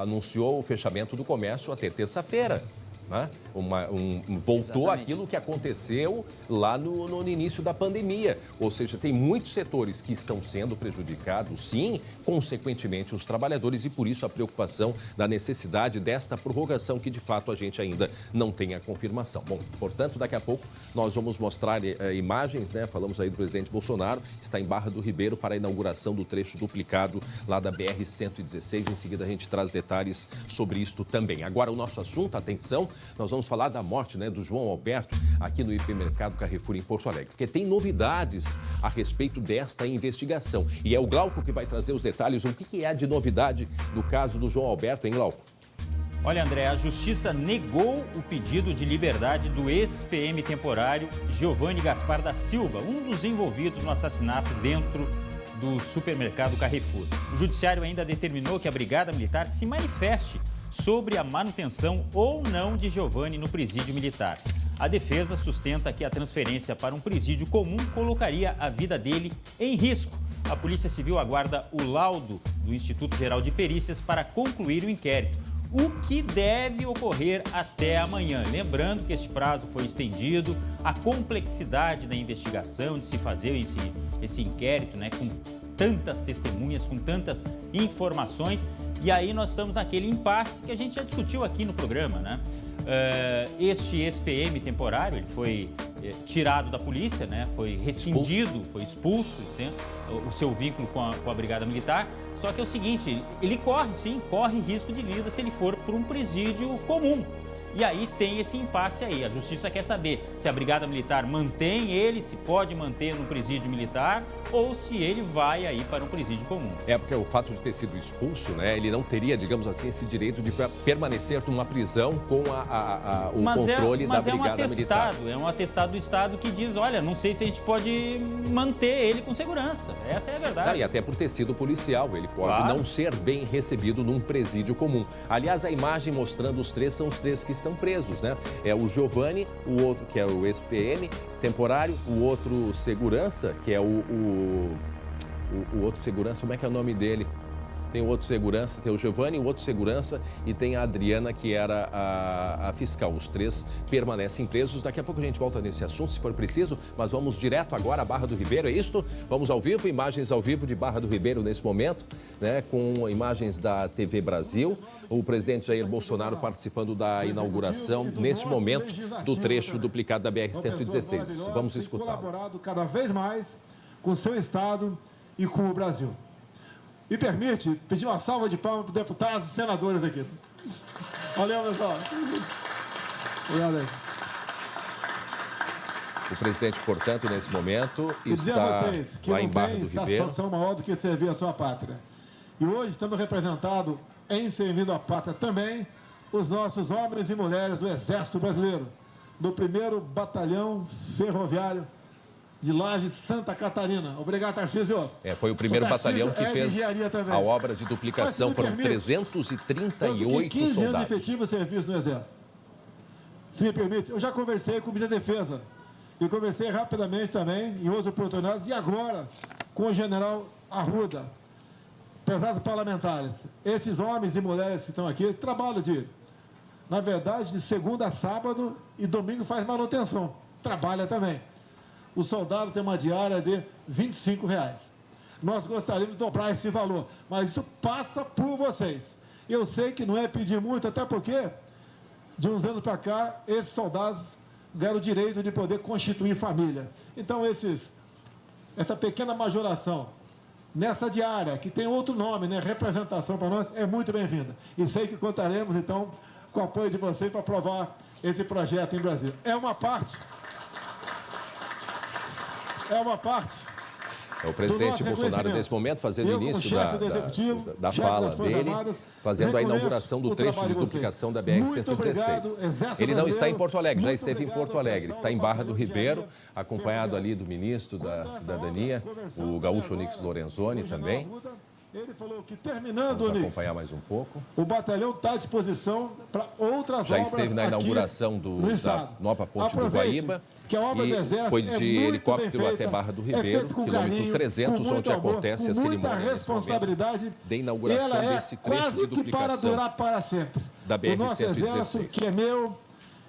anunciou o fechamento do comércio até terça-feira. Né? Voltou Exatamente. aquilo que aconteceu lá no início da pandemia. Ou seja, tem muitos setores que estão sendo prejudicados, sim, consequentemente os trabalhadores, e por isso a preocupação da necessidade desta prorrogação, que de fato a gente ainda não tem a confirmação. Bom, portanto, daqui a pouco nós vamos mostrar imagens, né? Falamos aí do presidente Bolsonaro, está em Barra do Ribeiro para a inauguração do trecho duplicado lá da BR-116. Em seguida a gente traz detalhes sobre isto também. Agora o nosso assunto, atenção, nós vamos falar da morte, né, do João Alberto aqui no hipermercado Carrefour em Porto Alegre, porque tem novidades a respeito desta investigação. E é o Glauco que vai trazer os detalhes. O que é de novidade no caso do João Alberto, hein, Glauco? Olha, André, a Justiça negou o pedido de liberdade do ex-PM temporário Giovanni Gaspar da Silva, um dos envolvidos no assassinato dentro do supermercado Carrefour. O Judiciário ainda determinou que a Brigada Militar se manifeste sobre a manutenção ou não de Giovanni no presídio militar. A defesa sustenta que a transferência para um presídio comum colocaria a vida dele em risco. A Polícia Civil aguarda o laudo do Instituto Geral de Perícias para concluir o inquérito, o que deve ocorrer até amanhã. Lembrando que este prazo foi estendido, a complexidade da investigação, de se fazer esse inquérito, né, com tantas testemunhas, com tantas informações. E aí nós estamos naquele impasse que a gente já discutiu aqui no programa, né? Este ex-PM temporário, ele foi tirado da polícia, né? Foi rescindido, foi expulso, né? O seu vínculo com a Brigada Militar. Só que é o seguinte, ele corre risco de vida se ele for para um presídio comum. E aí tem esse impasse aí. A Justiça quer saber se a Brigada Militar mantém ele, se pode manter no presídio militar ou se ele vai aí para um presídio comum. É porque o fato de ter sido expulso, né, ele não teria, digamos assim, esse direito de permanecer numa prisão com o controle da Brigada Militar. É um atestado do Estado que diz, olha, não sei se a gente pode manter ele com segurança. Essa é a verdade. Não, e até por ter sido policial, ele pode não ser bem recebido num presídio comum. Aliás, a imagem mostrando os três são os três que estão presos, né? É o Giovanni, o outro que é o ex-PM temporário, o outro segurança, que é o outro segurança, como é que é o nome dele? Tem o outro segurança, tem o Giovanni, o outro segurança e tem a Adriana, que era a fiscal. Os três permanecem presos. Daqui a pouco a gente volta nesse assunto, se for preciso, mas vamos direto agora à Barra do Ribeiro, é isto? Vamos ao vivo, imagens ao vivo de Barra do Ribeiro nesse momento, né, com imagens da TV Brasil. O presidente Jair Bolsonaro participando da inauguração, neste momento, do trecho duplicado da BR-116. Vamos escutar. Colaborado cada vez mais com o seu Estado e com o Brasil. Me permite pedir uma salva de palmas para os deputados e senadores aqui. Valeu, pessoal. Obrigado aí. O presidente, portanto, nesse momento, está lá em Barra do Ribeiro. Satisfação maior do que servir a sua pátria. E hoje estamos representados em servindo a pátria também os nossos homens e mulheres do Exército Brasileiro, do 1º Batalhão Ferroviário de Lages, Santa Catarina. Obrigado, Tarcísio. Foi o 1º batalhão que fez a obra de duplicação. Foram 338 15 soldados. anos de efetivo serviço no Exército. Se me permite, eu já conversei com o Ministro da Defesa. E conversei rapidamente também, em outras oportunidades, e agora com o general Arruda, pesados parlamentares. Esses homens e mulheres que estão aqui trabalham na verdade, de segunda a sábado e domingo faz manutenção. Trabalha também. O soldado tem uma diária de R$ 25. Nós gostaríamos de dobrar esse valor, mas isso passa por vocês. Eu sei que não é pedir muito, até porque, de uns anos para cá, esses soldados ganharam o direito de poder constituir família. Então, essa pequena majoração nessa diária, que tem outro nome, né, representação para nós, é muito bem-vinda. E sei que contaremos, então, com o apoio de vocês para aprovar esse projeto em Brasília. É uma parte. É o presidente Bolsonaro, nesse momento, fazendo o início da fala dele, fazendo a inauguração do trecho de duplicação da BR-116. Ele não está em Porto Alegre, já esteve em Porto Alegre, está em Barra do Ribeiro, acompanhado ali do ministro da Cidadania, o gaúcho Onyx Lorenzoni também. Ele falou que, terminando, vamos acompanhar mais um pouco. O batalhão está à disposição para outras obras. Já esteve na inauguração da nova ponte do Guaíba e foi de helicóptero até Barra do Ribeiro, quilômetro 300, onde acontece a cerimônia de inauguração desse trecho de duplicação da BR-116. Que é meu,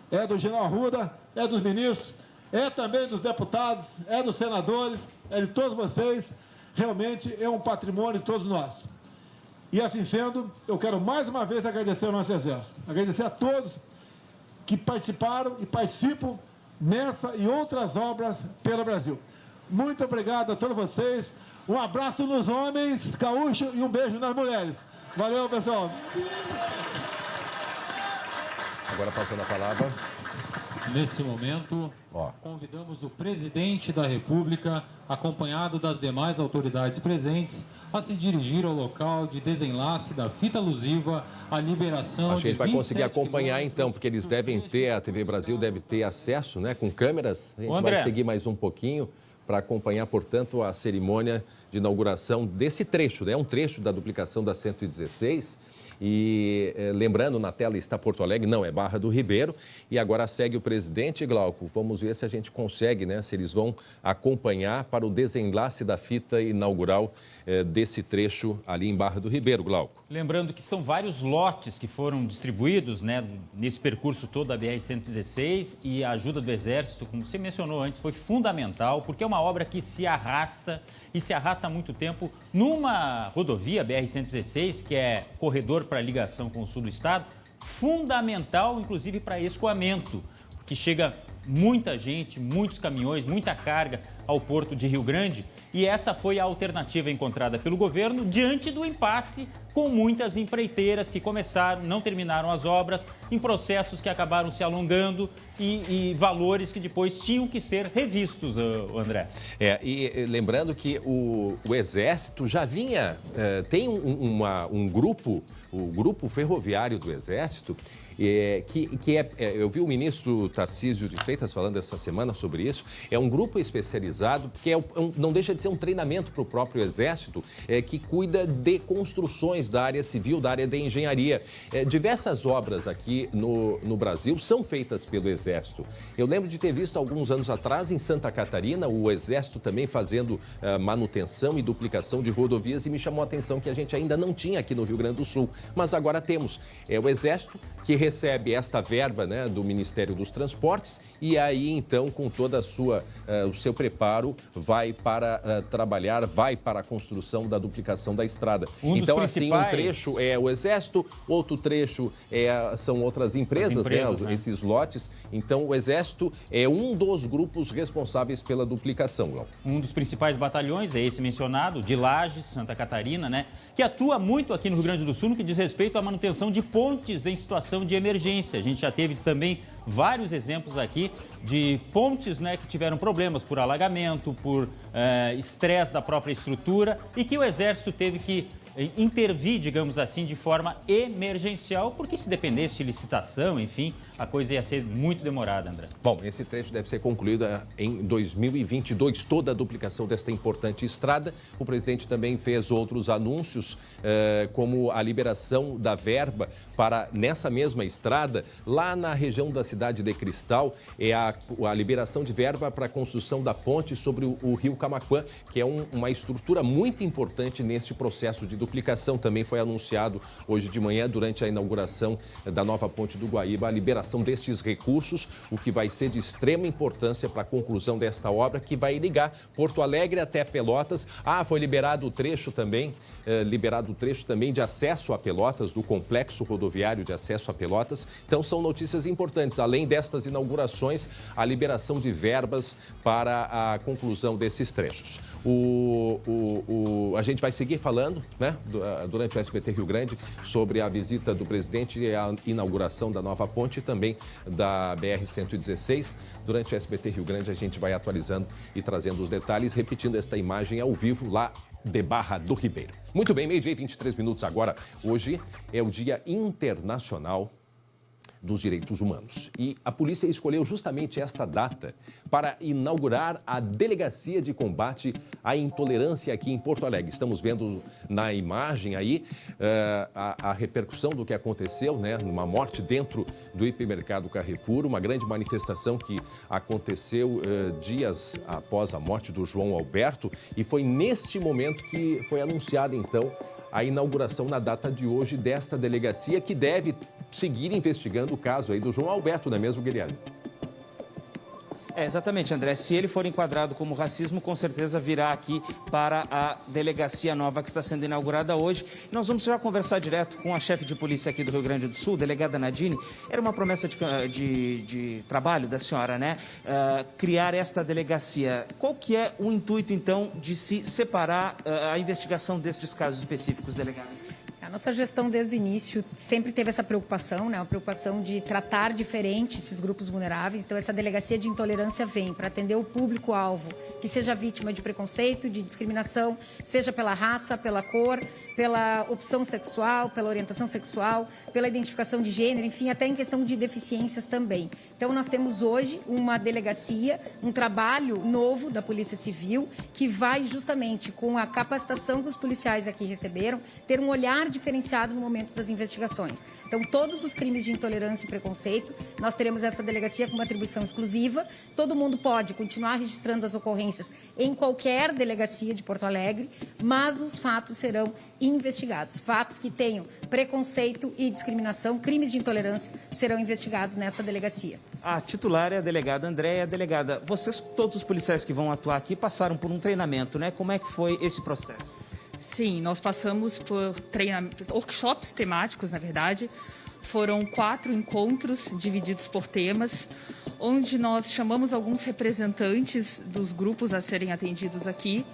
é do general Arruda, é dos ministros, é também dos deputados, é dos senadores, é de todos vocês. Realmente é um patrimônio de todos nós. E assim sendo, eu quero mais uma vez agradecer ao nosso Exército. Agradecer a todos que participaram e participam nessa e outras obras pelo Brasil. Muito obrigado a todos vocês. Um abraço nos homens, gaúcho, e um beijo nas mulheres. Valeu, pessoal. Agora passando a palavra. Nesse momento, convidamos o presidente da República, acompanhado das demais autoridades presentes, a se dirigir ao local de desenlace da fita alusiva à liberação. Acho que a gente vai conseguir acompanhar então, porque eles devem ter, a TV Brasil deve ter acesso, né, com câmeras. A gente vai seguir mais um pouquinho para acompanhar, portanto, a cerimônia de inauguração desse trecho, né? Um trecho da duplicação da 116. E lembrando, na tela está Porto Alegre, não, é Barra do Ribeiro. E agora segue o presidente, Glauco. Vamos ver se a gente consegue, né? Se eles vão acompanhar para o desenlace da fita inaugural desse trecho ali em Barra do Ribeiro, Glauco. Lembrando que são vários lotes que foram distribuídos, né, nesse percurso todo da BR-116, e a ajuda do Exército, como você mencionou antes, foi fundamental, porque é uma obra que se arrasta e se arrasta há muito tempo numa rodovia BR-116, que é corredor para ligação com o sul do estado, fundamental, inclusive, para escoamento, que chega muita gente, muitos caminhões, muita carga ao porto de Rio Grande. E essa foi a alternativa encontrada pelo governo diante do impasse com muitas empreiteiras que começaram, não terminaram as obras, em processos que acabaram se alongando e valores que depois tinham que ser revistos, André. E lembrando que o Exército já vinha, tem um grupo, o Grupo Ferroviário do Exército, eu vi o ministro Tarcísio de Freitas falando essa semana sobre isso. É um grupo especializado, que não deixa de ser um treinamento para o próprio Exército, que cuida de construções da área civil, da área de engenharia. Diversas obras aqui no Brasil são feitas pelo Exército. Eu lembro de ter visto alguns anos atrás, em Santa Catarina, o Exército também fazendo manutenção e duplicação de rodovias, e me chamou a atenção que a gente ainda não tinha aqui no Rio Grande do Sul, mas agora temos. É o Exército que recebe esta verba, né, do Ministério dos Transportes, e aí então, com toda o seu preparo, vai para trabalhar, vai para a construção da duplicação da estrada. Então, assim, um trecho é o Exército, outro trecho são outras empresas, né, esses lotes. Então, o Exército é um dos grupos responsáveis pela duplicação, Glauco. Um dos principais batalhões é esse mencionado, de Lages, Santa Catarina, né, que atua muito aqui no Rio Grande do Sul no que diz respeito à manutenção de pontes em situação de emergência. A gente já teve também vários exemplos aqui de pontes, né, que tiveram problemas por alagamento, por estresse da própria estrutura, e que o Exército teve que intervir, digamos assim, de forma emergencial, porque se dependesse de licitação, enfim, a coisa ia ser muito demorada, André. Bom, esse trecho deve ser concluído em 2022, toda a duplicação desta importante estrada. O presidente também fez outros anúncios, como a liberação da verba para, nessa mesma estrada, lá na região da cidade de Cristal, a liberação de verba para a construção da ponte sobre o rio Camaquã, que é uma estrutura muito importante neste processo de duplicação. Também foi anunciado hoje de manhã, durante a inauguração da nova ponte do Guaíba, a liberação destes recursos, o que vai ser de extrema importância para a conclusão desta obra, que vai ligar Porto Alegre até Pelotas. Foi liberado o trecho também, de acesso a Pelotas, do complexo rodoviário de acesso a Pelotas. Então, são notícias importantes. Além destas inaugurações, a liberação de verbas para a conclusão desses trechos. A gente vai seguir falando, né, durante o SBT Rio Grande, sobre a visita do presidente e a inauguração da nova ponte, e também da BR-116. Durante o SBT Rio Grande, a gente vai atualizando e trazendo os detalhes, repetindo esta imagem ao vivo lá de Barra do Ribeiro. Muito bem, 12h e 23 minutos agora. Hoje é o Dia Internacional dos Direitos Humanos. E a polícia escolheu justamente esta data para inaugurar a Delegacia de Combate à Intolerância aqui em Porto Alegre. Estamos vendo na imagem aí a repercussão do que aconteceu, né, numa morte dentro do hipermercado Carrefour, uma grande manifestação que aconteceu dias após a morte do João Alberto, e foi neste momento que foi anunciada, então, a inauguração na data de hoje desta delegacia, que deve seguir investigando o caso aí do João Alberto, não é mesmo, Guilherme? Exatamente, André. Se ele for enquadrado como racismo, com certeza virá aqui para a delegacia nova que está sendo inaugurada hoje. Nós vamos já conversar direto com a chefe de polícia aqui do Rio Grande do Sul, delegada Nadine. Era uma promessa de trabalho da senhora, né? Criar esta delegacia. Qual que é o intuito, então, de se separar a investigação destes casos específicos, delegada? A nossa gestão, desde o início, sempre teve essa preocupação, né? Uma preocupação de tratar diferente esses grupos vulneráveis. Então, essa delegacia de intolerância vem para atender o público-alvo, que seja vítima de preconceito, de discriminação, seja pela raça, pela cor, pela opção sexual, pela orientação sexual, pela identificação de gênero, enfim, até em questão de deficiências também. Então, nós temos hoje uma delegacia, um trabalho novo da Polícia Civil, que vai justamente, com a capacitação que os policiais aqui receberam, ter um olhar diferenciado no momento das investigações. Então, todos os crimes de intolerância e preconceito, nós teremos essa delegacia com uma atribuição exclusiva. Todo mundo pode continuar registrando as ocorrências em qualquer delegacia de Porto Alegre, mas os fatos serão investigados. Fatos que tenham preconceito e discriminação, crimes de intolerância, serão investigados nesta delegacia. A titular é a delegada Andréia. Delegada, vocês, todos os policiais que vão atuar aqui, passaram por um treinamento, né? Como é que foi esse processo? Sim, nós passamos por workshops temáticos, na verdade. Foram 4 encontros divididos por temas, onde nós chamamos alguns representantes dos grupos a serem atendidos aqui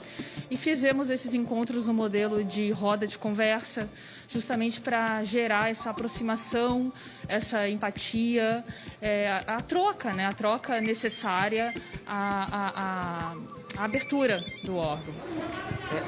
e fizemos esses encontros no modelo de roda de conversa, justamente para gerar essa aproximação, essa empatia, a troca, né? A troca necessária, a abertura do órgão.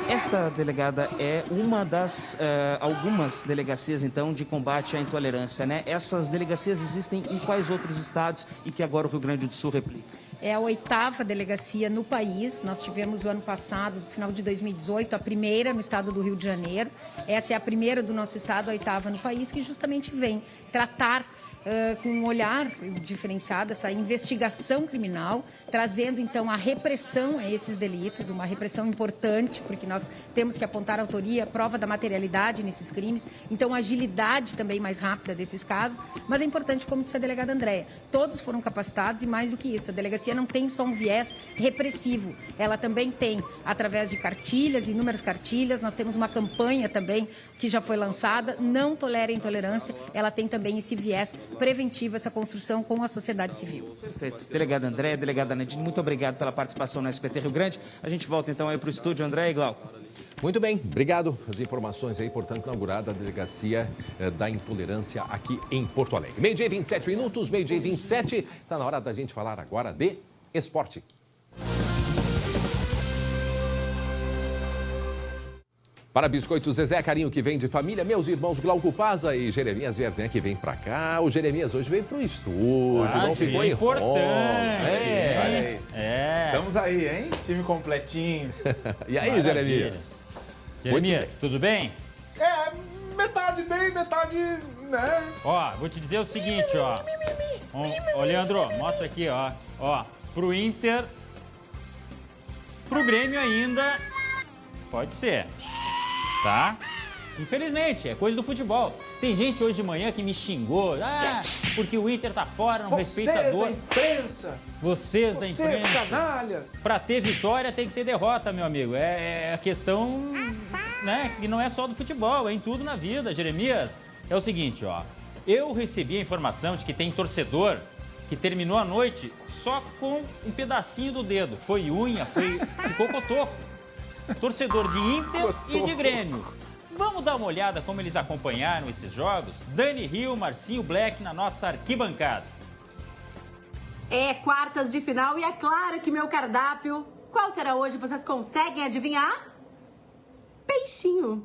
Esta delegada é uma das algumas delegacias, então, de combate à intolerância, né? Essas delegacias existem em quais outros estados e que agora o Rio Grande do Sul replica? É a 8ª delegacia no país. Nós tivemos o ano passado, no final de 2018, a primeira no estado do Rio de Janeiro. Essa é a primeira do nosso estado, a 8ª no país, que justamente vem tratar com um olhar diferenciado essa investigação criminal, trazendo então a repressão a esses delitos, uma repressão importante, porque nós temos que apontar a autoria, prova da materialidade nesses crimes, então a agilidade também mais rápida desses casos, mas é importante, como disse a delegada Andréia, todos foram capacitados e mais do que isso, a delegacia não tem só um viés repressivo, ela também tem, através de cartilhas, inúmeras cartilhas, nós temos uma campanha também que já foi lançada, não tolere a intolerância, ela tem também esse viés preventivo, essa construção com a sociedade civil. Perfeito. Delegada Andréia, delegada Nadine, muito obrigado pela participação no SBT Rio Grande. A gente volta então aí para o estúdio, André e Glauco. Muito bem, obrigado. As informações aí, portanto, inaugurada a Delegacia da Intolerância aqui em Porto Alegre. 12h 27 minutos, 12h 27. Está na hora da gente falar agora de esporte. Para Biscoitos Zezé, carinho que vem de família, meus irmãos Glauco Paza e Jeremias Verden, que vem para cá. O Jeremias hoje veio para o estúdio, não ficou em importante. Olha aí. Estamos aí, hein? Time completinho. E aí, Jeremias? Jeremias, tudo bem? Metade bem, metade, né? Ó, vou te dizer o seguinte, ó. Ó, Leandro, mostra aqui, ó. Ó, pro Inter, pro Grêmio ainda, pode ser. Tá? Infelizmente, é coisa do futebol. Tem gente hoje de manhã que me xingou. Porque o Inter tá fora, não respeita a dor. Vocês da imprensa. Canalhas. Pra ter vitória tem que ter derrota, meu amigo. É a questão, né, que não é só do futebol, é em tudo na vida. Jeremias, é o seguinte, ó. Eu recebi a informação de que tem torcedor que terminou a noite só com um pedacinho do dedo. Foi unha, ficou cotoco. Torcedor de Inter e de Grêmio. Vamos dar uma olhada como eles acompanharam esses jogos? Dani Rio, Marcinho Black na nossa arquibancada. É quartas de final e é claro que meu cardápio, qual será hoje? Vocês conseguem adivinhar? Peixinho.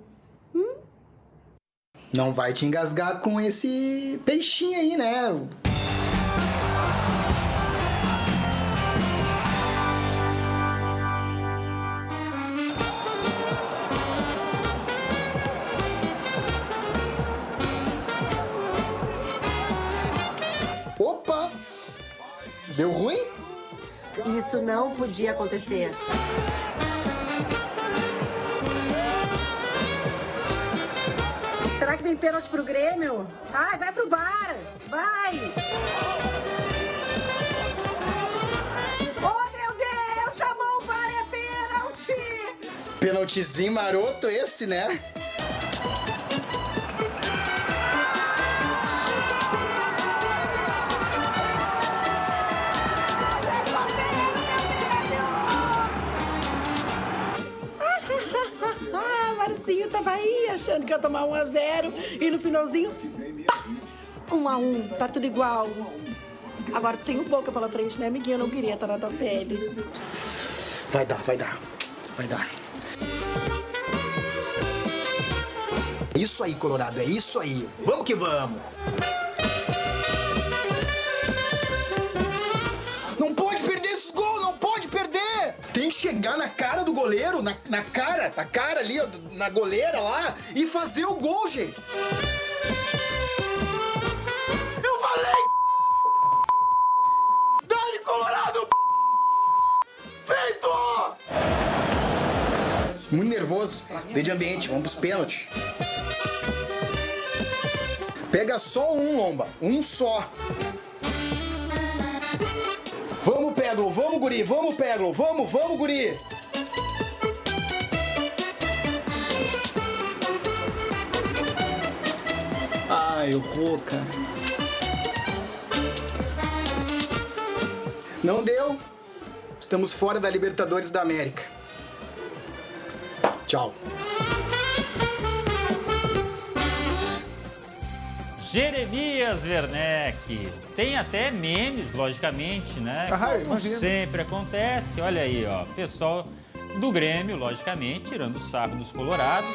Não vai te engasgar com esse peixinho aí, né? Opa! Deu ruim? Isso não podia acontecer. Será que vem pênalti pro Grêmio? Ai, vai pro VAR! Vai! Oh, meu Deus! Chamou o VAR, é pênalti! Pênaltizinho maroto esse, né? Marcinho tava aí achando que ia tomar 1-0 e no finalzinho, pá! 1-1, tá tudo igual. Agora tem um pouco pela frente, né, amiguinha? Eu não queria estar na tua pele. Vai dar. Isso aí, Colorado, é isso aí. Vamos que vamos. Não pode perder esses gols, não pode perder. Tem que chegar na cara do goleiro, na cara ali, ó, na goleira lá, e fazer o gol, gente. Eu falei! Dá-lhe, Colorado! Feito! Muito nervoso, dei de ambiente, vamos pros pênaltis. Pega só um, Lomba, um só. Vamos, Pedro, vamos, guri, vamos, Pedro, vamos, guri. Ai, errou, cara. Não deu. Estamos fora da Libertadores da América. Tchau. Jeremias Werneck. Tem até memes, logicamente, né? Como sempre acontece. Olha aí, ó. Pessoal do Grêmio, logicamente, tirando o sarro dos colorados.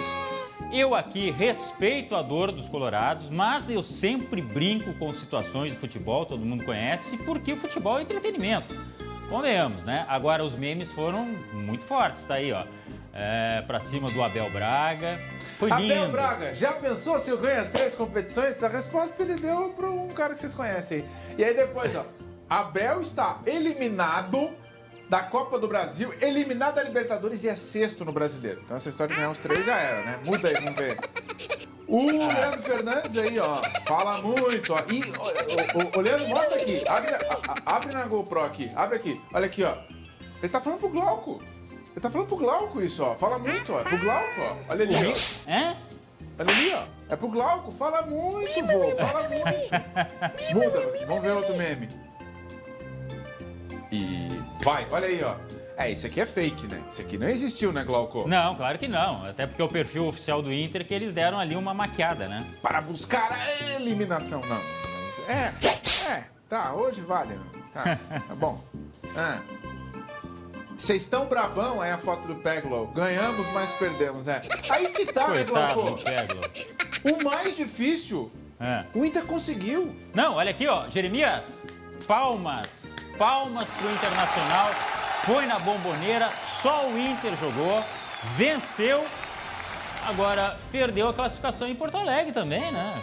Eu aqui respeito a dor dos colorados, mas eu sempre brinco com situações de futebol, todo mundo conhece, porque o futebol é entretenimento. Convenhamos, né? Agora, os memes foram muito fortes, tá aí, ó. Pra cima do Abel Braga. Foi lindo. Abel Braga, já pensou se eu ganho as 3 competições? A resposta ele deu para um cara que vocês conhecem aí. E aí depois, ó, Abel está eliminado da Copa do Brasil, eliminado da Libertadores e é 6º no Brasileiro. Então essa história de ganhar os 3 já era, né? Muda aí, vamos ver. O Leandro Fernandes aí, ó, fala muito, ó. E o Leandro, mostra aqui, abre na GoPro aqui, abre aqui, olha aqui, ó. Ele tá falando pro Glauco. Ele tá falando pro Glauco isso, ó. Fala muito, ó. É pro Glauco, ó. Olha ali, ó. É? Olha ali, ó. É pro Glauco. Fala muito, vô. Fala muito. Muda. Vamos ver outro meme. E vai. Olha aí, ó. Isso aqui é fake, né? Isso aqui não existiu, né, Glauco? Não, claro que não. Até porque o perfil oficial do Inter que eles deram ali uma maquiada, né? Para buscar a eliminação. Não. Mas tá. Hoje vale. Tá bom. Vocês estão bravão, aí a foto do Peglow. Ganhamos, mas perdemos, Aí que tá, né, Glauco? O mais difícil, o Inter conseguiu. Não, olha aqui, ó, Jeremias, palmas pro Internacional. Foi na Bomboneira, só o Inter jogou, venceu. Agora, perdeu a classificação em Porto Alegre também, né?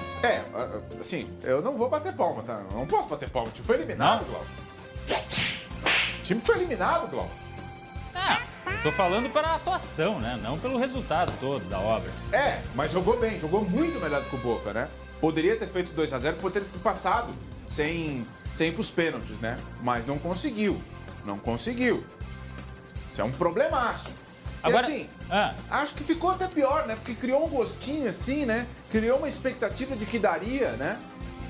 Assim, eu não vou bater palma, tá? Eu não posso bater palma. O time foi eliminado, Glauco. O time foi eliminado, Glauco. Tô falando para a atuação, né? Não pelo resultado todo da obra. Mas jogou bem, jogou muito melhor do que o Boca, né? Poderia ter feito 2-0, poderia ter passado sem ir pros pênaltis, né? Mas não conseguiu. Não conseguiu. Isso é um problemaço. Agora, e assim, acho que ficou até pior, né? Porque criou um gostinho assim, né? Criou uma expectativa de que daria, né?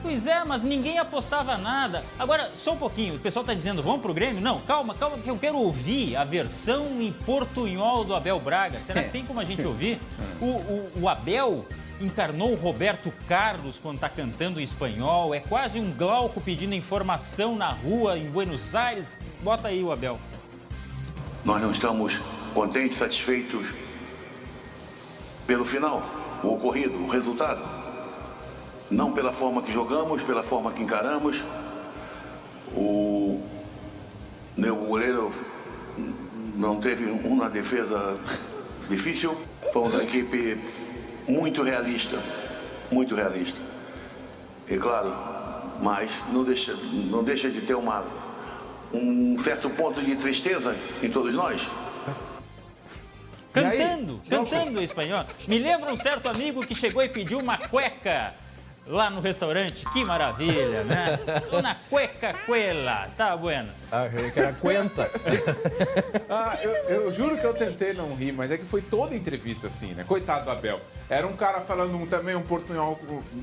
Pois é, mas ninguém apostava nada. Agora, só um pouquinho, o pessoal tá dizendo, vamos pro Grêmio? Não, calma, que eu quero ouvir a versão em portunhol do Abel Braga. Será que tem como a gente ouvir? O Abel encarnou o Roberto Carlos quando tá cantando em espanhol. É quase um Glauco pedindo informação na rua, em Buenos Aires. Bota aí o Abel. Nós não estamos contentes, satisfeitos pelo final, o ocorrido, o resultado. Não pela forma que jogamos, pela forma que encaramos. O meu goleiro não teve uma defesa difícil. Foi uma equipe muito realista, muito realista. E claro, mas não deixa de ter um certo ponto de tristeza em todos nós. Cantando em espanhol. Me lembra um certo amigo que chegou e pediu uma cueca lá no restaurante. Que maravilha, né? Una cueca cuela. Tá bueno. Que era cuenta. Eu juro que eu tentei não rir, mas é que foi toda entrevista assim, né? Coitado do Abel. Era um cara falando também um portunhol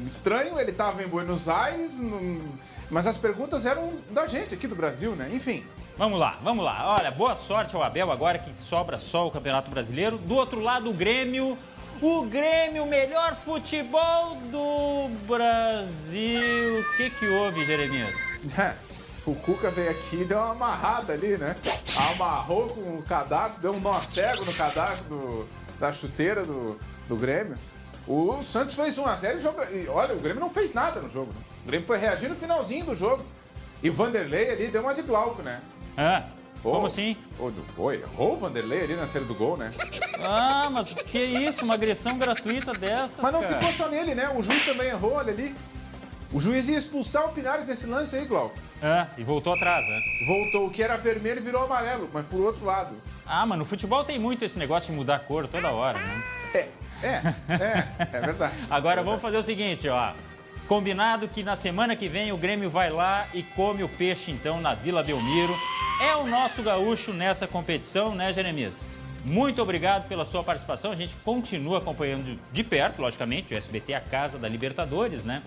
estranho, ele tava em Buenos Aires, mas as perguntas eram da gente aqui do Brasil, né? Enfim. Vamos lá. Olha, boa sorte ao Abel agora que sobra só o Campeonato Brasileiro. Do outro lado, o Grêmio, o melhor futebol do Brasil. O que houve, Jeremias? O Cuca veio aqui e deu uma amarrada ali, né? Amarrou com o cadarço, deu um nó cego no cadarço da chuteira do Grêmio. O Santos fez 1-0 e olha, o Grêmio não fez nada no jogo, né? O Grêmio foi reagir no finalzinho do jogo. E o Vanderlei ali deu uma de Glauco, né? Como assim? Errou o Vanderlei ali na série do gol, né? Mas que isso? Uma agressão gratuita dessas, Mas não cara. ficou só nele, né? O juiz também errou, olha ali. O juiz ia expulsar o Pinares desse lance aí, Glauco. E voltou atrás, né? Voltou. O que era vermelho virou amarelo, mas por outro lado. Mas no futebol tem muito esse negócio de mudar a cor toda hora, né? É verdade. Agora vamos fazer o seguinte, ó. Combinado que na semana que vem o Grêmio vai lá e come o peixe, então, na Vila Belmiro. É o nosso gaúcho nessa competição, né, Jeremias? Muito obrigado pela sua participação. A gente continua acompanhando de perto, logicamente, o SBT, a casa da Libertadores, né?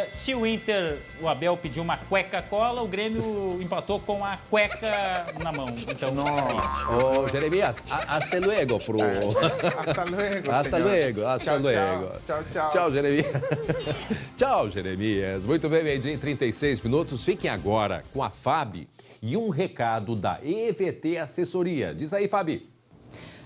Se o Inter, o Abel pediu uma cueca-cola, o Grêmio empatou com a cueca na mão. Então, Nossa. Ô, Jeremias, hasta luego pro... Hasta luego, Hasta senhor. luego, hasta Tchau, luego. tchau, tchau. Tchau, Jeremias. Tchau, Jeremias. Muito bem, meio-dia em 36 minutos. Fiquem agora com a Fabi e um recado da EVT Assessoria. Diz aí, Fabi.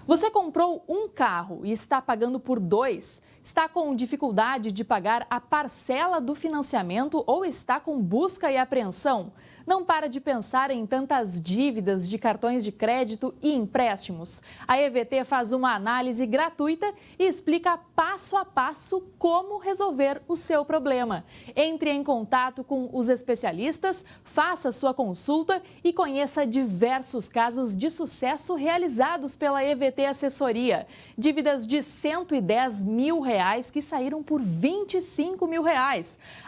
Você comprou um carro e está pagando por 2? Está com dificuldade de pagar a parcela do financiamento ou está com busca e apreensão? Não para de pensar em tantas dívidas de cartões de crédito e empréstimos. A EVT faz uma análise gratuita e explica passo a passo como resolver o seu problema. Entre em contato com os especialistas, faça sua consulta e conheça diversos casos de sucesso realizados pela EVT Assessoria. Dívidas de R$110 mil que saíram por R$25 mil.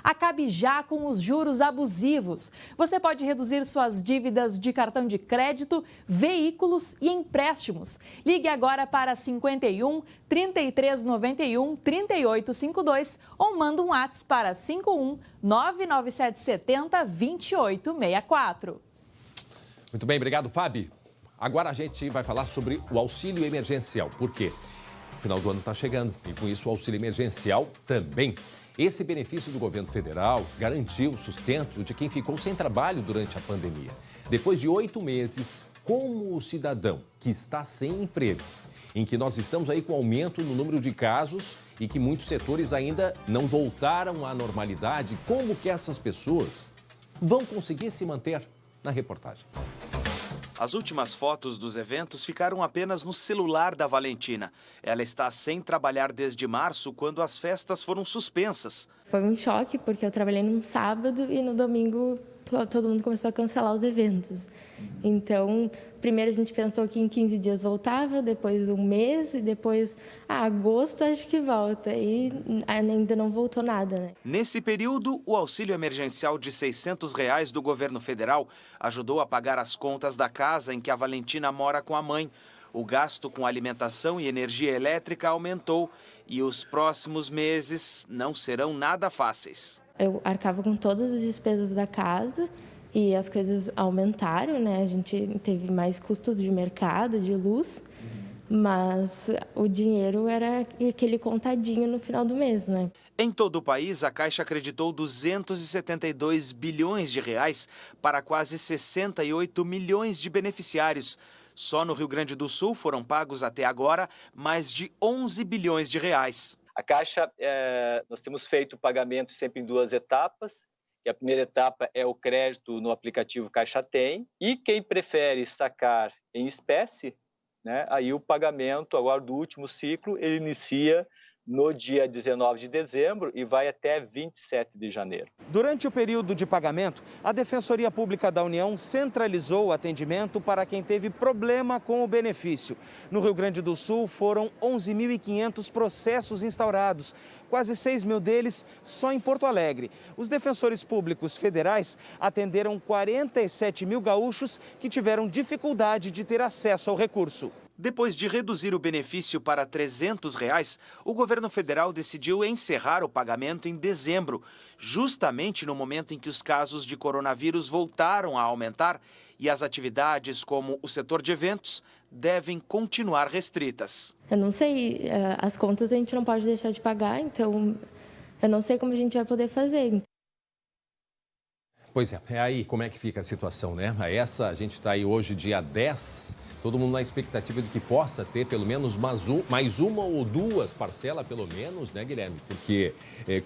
Acabe já com os juros abusivos. Você pode reduzir suas dívidas de cartão de crédito, veículos e empréstimos. Ligue agora para 51 3391 3852 ou manda um WhatsApp para 51 99770 2864. Muito bem, obrigado, Fabi. Agora a gente vai falar sobre o auxílio emergencial. Por quê? O final do ano está chegando e, com isso, o auxílio emergencial também. Esse benefício do governo federal garantiu o sustento de quem ficou sem trabalho durante a pandemia. Depois de 8 meses, como o cidadão que está sem emprego, em que nós estamos aí com aumento no número de casos e que muitos setores ainda não voltaram à normalidade, como que essas pessoas vão conseguir se manter? Na reportagem. As últimas fotos dos eventos ficaram apenas no celular da Valentina. Ela está sem trabalhar desde março, quando as festas foram suspensas. Foi um choque, porque eu trabalhei num sábado e no domingo todo mundo começou a cancelar os eventos. Então, primeiro a gente pensou que em 15 dias voltava, depois um mês e depois, agosto acho que volta. E ainda não voltou nada, né? Nesse período, o auxílio emergencial de R$600 do governo federal ajudou a pagar as contas da casa em que a Valentina mora com a mãe. O gasto com alimentação e energia elétrica aumentou e os próximos meses não serão nada fáceis. Eu arcava com todas as despesas da casa e as coisas aumentaram, né? A gente teve mais custos de mercado, de luz, mas o dinheiro era aquele contadinho no final do mês, né? Em todo o país, a Caixa acreditou 272 bilhões de reais para quase 68 milhões de beneficiários. Só no Rio Grande do Sul foram pagos até agora mais de 11 bilhões de reais. A Caixa, nós temos feito pagamento sempre em 2 etapas. E a primeira etapa é o crédito no aplicativo Caixa Tem. E quem prefere sacar em espécie, né, aí o pagamento agora do último ciclo, ele inicia no dia 19 de dezembro e vai até 27 de janeiro. Durante o período de pagamento, a Defensoria Pública da União centralizou o atendimento para quem teve problema com o benefício. No Rio Grande do Sul, foram 11.500 processos instaurados, quase 6 mil deles só em Porto Alegre. Os defensores públicos federais atenderam 47 mil gaúchos que tiveram dificuldade de ter acesso ao recurso. Depois de reduzir o benefício para R$300, o governo federal decidiu encerrar o pagamento em dezembro, justamente no momento em que os casos de coronavírus voltaram a aumentar e as atividades, como o setor de eventos, devem continuar restritas. Eu não sei, as contas a gente não pode deixar de pagar, então eu não sei como a gente vai poder fazer. Pois é aí como é que fica a situação, né? A gente está aí hoje, dia 10, todo mundo na expectativa de que possa ter pelo menos mais uma ou 2 parcelas, pelo menos, né, Guilherme? Porque,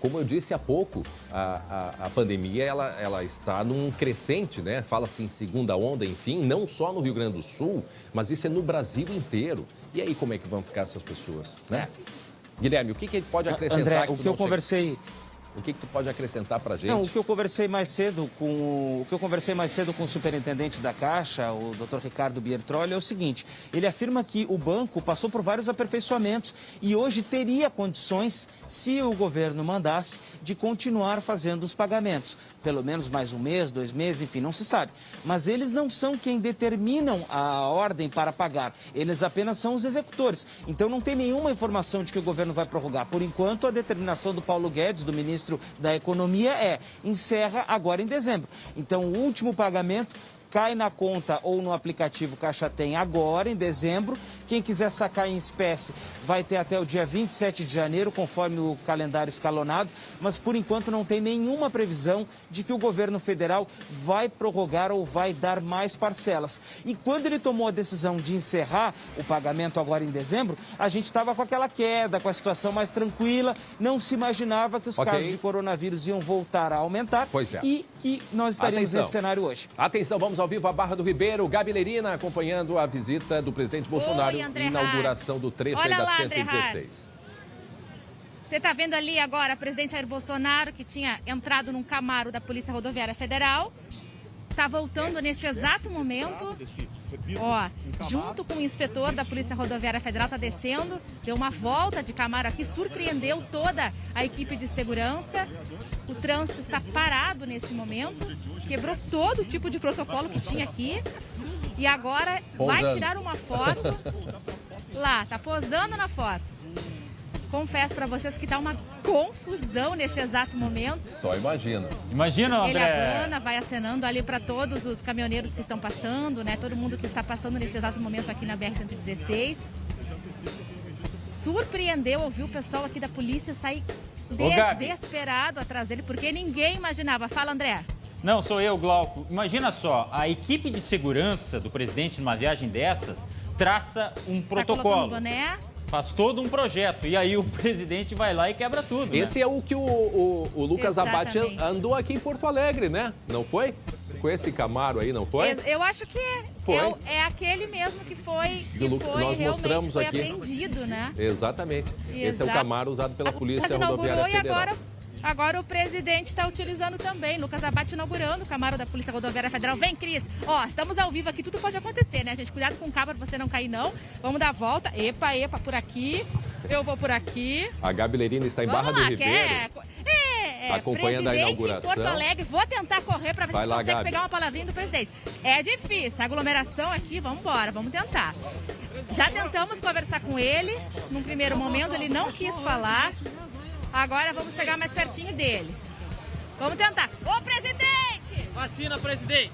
como eu disse há pouco, a pandemia ela está num crescente, né? Fala-se em segunda onda, enfim, não só no Rio Grande do Sul, mas isso é no Brasil inteiro. E aí como é que vão ficar essas pessoas, né? Guilherme, o que ele pode acrescentar? André, o que eu conversei... O que tu pode acrescentar para a gente? Não, o que eu conversei mais cedo com o superintendente da Caixa, o Dr. Ricardo Biertrolli, é o seguinte: ele afirma que o banco passou por vários aperfeiçoamentos e hoje teria condições, se o governo mandasse, de continuar fazendo os pagamentos. pelo menos mais um mês, 2 meses, enfim, não se sabe. Mas eles não são quem determinam a ordem para pagar. Eles apenas são os executores. Então não tem nenhuma informação de que o governo vai prorrogar. Por enquanto, a determinação do Paulo Guedes, do ministro da Economia, encerra agora em dezembro. Então o último pagamento cai na conta ou no aplicativo Caixa Tem agora, em dezembro. Quem quiser sacar em espécie vai ter até o dia 27 de janeiro, conforme o calendário escalonado. Mas, por enquanto, não tem nenhuma previsão de que o governo federal vai prorrogar ou vai dar mais parcelas. E quando ele tomou a decisão de encerrar o pagamento agora em dezembro, a gente estava com aquela queda, com a situação mais tranquila. Não se imaginava que os casos de coronavírus iam voltar a aumentar. Pois é. E que nós estaríamos nesse cenário hoje. Atenção, vamos ao vivo à Barra do Ribeiro. Gabi Lerina acompanhando a visita do presidente Bolsonaro. Inauguração do trecho aí da 116. Você está vendo ali agora o presidente Jair Bolsonaro, que tinha entrado num Camaro da Polícia Rodoviária Federal. Está voltando neste exato momento. Ó, junto com o inspetor da Polícia Rodoviária Federal, está descendo. Deu uma volta de Camaro aqui, surpreendeu toda a equipe de segurança. O trânsito está parado neste momento. Quebrou todo tipo de protocolo que tinha aqui. E agora vai tirar uma foto. Lá, tá posando na foto. Confesso para vocês que tá uma confusão neste exato momento. Só imagina. Imagina, André. Ele abana, vai acenando ali para todos os caminhoneiros que estão passando, né? Todo mundo que está passando neste exato momento aqui na BR-116. Surpreendeu ouvir o pessoal aqui da polícia sair desesperado atrás dele, porque ninguém imaginava. Fala, André. Não, sou eu, Glauco. Imagina só, a equipe de segurança do presidente numa viagem dessas traça um protocolo. Boné. Faz todo um projeto. E aí o presidente vai lá e quebra tudo. Esse é o que o Lucas Abate andou aqui em Porto Alegre, né? Não foi? Com esse Camaro aí, não foi? Eu acho que é aquele mesmo que foi nós mostramos aqui. apreendido, né? Exatamente. Esse é o Camaro usado pela Polícia Rodoviária Federal. Agora o presidente está utilizando também. Lucas Abate inaugurando o Camaro da Polícia Rodoviária Federal. Vem, Cris. Ó, estamos ao vivo aqui, tudo pode acontecer, né, gente? Cuidado com o carro para você não cair, não. Vamos dar a volta. Epa, por aqui. Eu vou por aqui. A Gabi Lerina está em Barra do Ribeiro. Acompanhando a inauguração. Em Porto Alegre. Vou tentar correr para ver se a gente consegue pegar uma palavrinha do presidente. É difícil. A aglomeração aqui, vamos embora, vamos tentar. Já tentamos conversar com ele. Num primeiro momento, ele não quis falar. Agora vamos chegar mais pertinho dele. Vamos tentar. Ô, presidente! Vacina, presidente!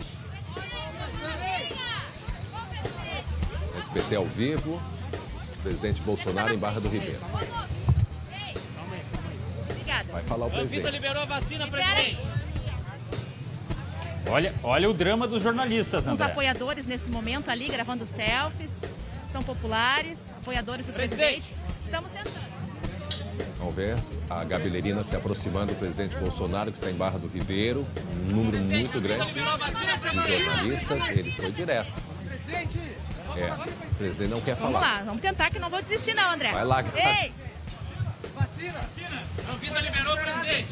SBT ao vivo. Presidente Bolsonaro em Barra do Ribeiro. Obrigada. Vai falar o presidente. A Anvisa liberou a vacina, presidente. Olha o drama dos jornalistas, André. Os apoiadores nesse momento ali gravando selfies. São populares, apoiadores do presidente. Estamos tentando. Vamos ver a Gabi Lerina se aproximando do presidente Bolsonaro, que está em Barra do Ribeiro. Um número muito grande de jornalistas. Ele foi direto. O presidente não quer falar. Vamos lá, vamos tentar que não vou desistir não, André. Vai lá, Gabi. Ei! Vacina! A Anvisa liberou, presidente!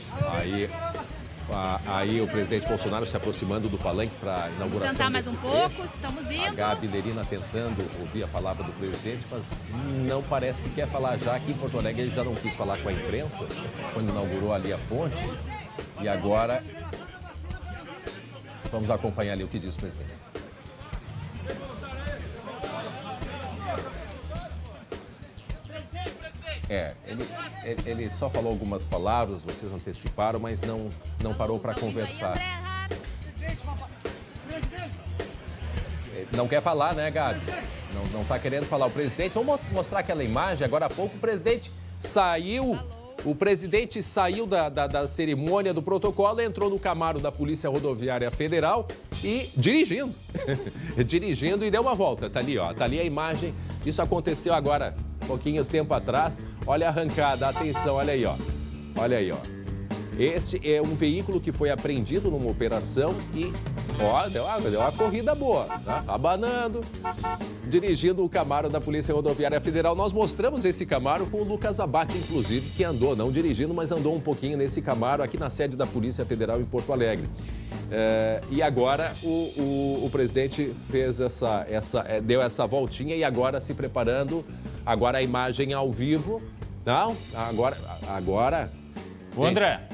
Aí o presidente Bolsonaro se aproximando do palanque para a inauguração. Vamos tentar mais um pouco, estamos indo. A Gabi Lerina tentando ouvir a palavra do presidente, mas não parece que quer falar já. Aqui em Porto Alegre ele já não quis falar com a imprensa quando inaugurou ali a ponte. E agora vamos acompanhar ali o que diz o presidente. Ele só falou algumas palavras, vocês anteciparam, mas não parou para conversar. Não quer falar, né, Gabi? Não está querendo falar. O presidente, vamos mostrar aquela imagem. Agora há pouco o presidente saiu da cerimônia do protocolo, entrou no Camaro da Polícia Rodoviária Federal e dirigindo. Dirigindo e deu uma volta. Tá ali, ó. Tá ali a imagem. Isso aconteceu agora, um pouquinho tempo atrás. Olha a arrancada, atenção, olha aí, ó. Olha aí, ó. Esse é um veículo que foi apreendido numa operação e, ó, deu uma corrida boa, tá? Abanando, dirigindo o Camaro da Polícia Rodoviária Federal. Nós mostramos esse Camaro com o Lucas Abate, inclusive, que andou, não dirigindo, mas andou um pouquinho nesse Camaro aqui na sede da Polícia Federal em Porto Alegre. E agora o presidente fez deu essa voltinha e agora se preparando, agora a imagem ao vivo. Não, agora... O André...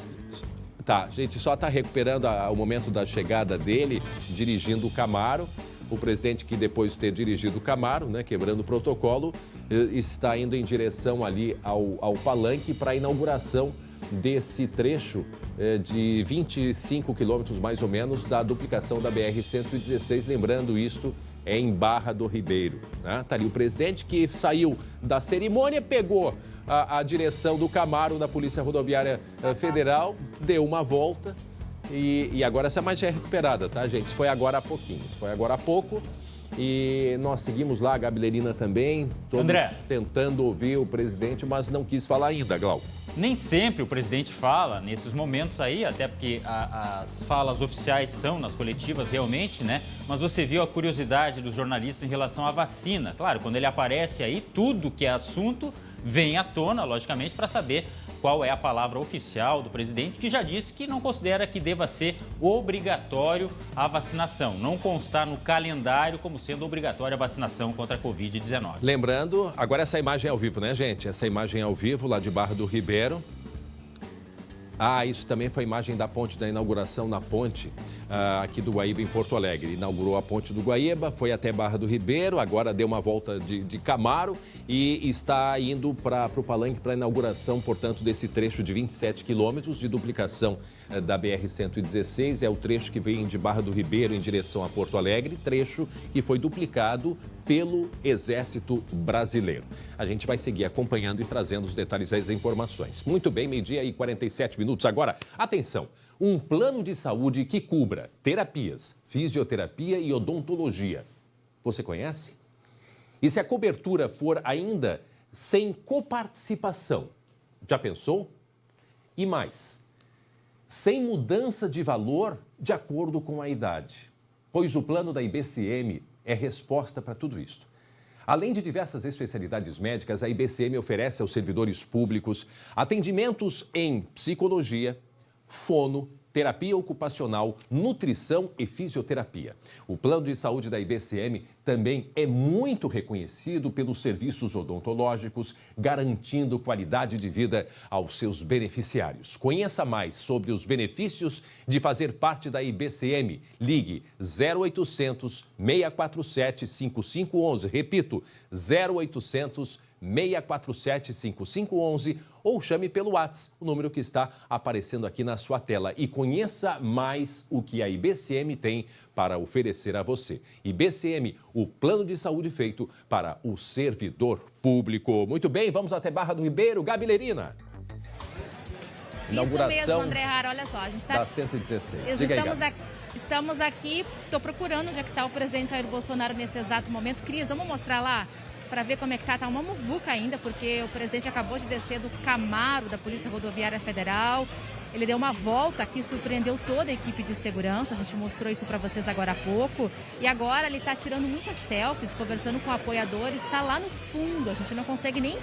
Tá, a gente só está recuperando o momento da chegada dele, dirigindo o Camaro. O presidente, que depois de ter dirigido o Camaro, né, quebrando o protocolo, está indo em direção ali ao palanque para a inauguração desse trecho de 25 quilômetros, mais ou menos, da duplicação da BR-116. Lembrando, isto é em Barra do Ribeiro. Né? Tá ali o presidente que saiu da cerimônia, pegou a direção do Camaro da Polícia Rodoviária Federal, deu uma volta e agora essa imagem é recuperada, tá, gente? Foi agora há pouquinho, foi agora há pouco e nós seguimos lá, a Gabi Lerina também, todos André, tentando ouvir o presidente, mas não quis falar ainda, Glauco. Nem sempre o presidente fala nesses momentos aí, até porque as falas oficiais são nas coletivas realmente, né? Mas você viu a curiosidade dos jornalistas em relação à vacina. Claro, quando ele aparece aí, tudo que é assunto vem à tona, logicamente, para saber qual é a palavra oficial do presidente, que já disse que não considera que deva ser obrigatório a vacinação. Não constar no calendário como sendo obrigatória a vacinação contra a Covid-19. Lembrando, agora essa imagem é ao vivo, né, gente? Essa imagem é ao vivo, lá de Barra do Ribeiro. Ah, isso também foi a imagem da ponte, da inauguração na ponte aqui do Guaíba, em Porto Alegre. Inaugurou a ponte do Guaíba, foi até Barra do Ribeiro, agora deu uma volta de Camaro e está indo para o palanque para a inauguração, portanto, desse trecho de 27 quilômetros de duplicação da BR-116. É o trecho que vem de Barra do Ribeiro em direção a Porto Alegre, trecho que foi duplicado pelo Exército Brasileiro. A gente vai seguir acompanhando e trazendo os detalhes das informações. Muito bem, 12h47 minutos. Agora, atenção, um plano de saúde que cubra terapias, fisioterapia e odontologia. Você conhece? E se a cobertura for ainda sem coparticipação? Já pensou? E mais, sem mudança de valor de acordo com a idade. Pois o plano da IBCM é resposta para tudo isso. Além de diversas especialidades médicas, a IBCM oferece aos servidores públicos atendimentos em psicologia, fono, terapia ocupacional, nutrição e fisioterapia. O plano de saúde da IBCM também é muito reconhecido pelos serviços odontológicos, garantindo qualidade de vida aos seus beneficiários. Conheça mais sobre os benefícios de fazer parte da IBCM. Ligue 0800 647 5511. Repito, 0800 647 5511 ou chame pelo WhatsApp, o número que está aparecendo aqui na sua tela. E conheça mais o que a IBCM tem para oferecer a você. IBCM, o plano de saúde feito para o servidor público. Muito bem, vamos até Barra do Ribeiro. Gabi Lerina. Isso mesmo, André Rara, olha só, a gente está... Da 116. Estamos aqui, estou procurando onde é que está o presidente Jair Bolsonaro nesse exato momento. Cris, vamos mostrar lá? Para ver como é que tá uma muvuca ainda, porque o presidente acabou de descer do Camaro da Polícia Rodoviária Federal. Ele deu uma volta aqui, surpreendeu toda a equipe de segurança, a gente mostrou isso para vocês agora há pouco. E agora ele está tirando muitas selfies, conversando com apoiadores, está lá no fundo, a gente não consegue nem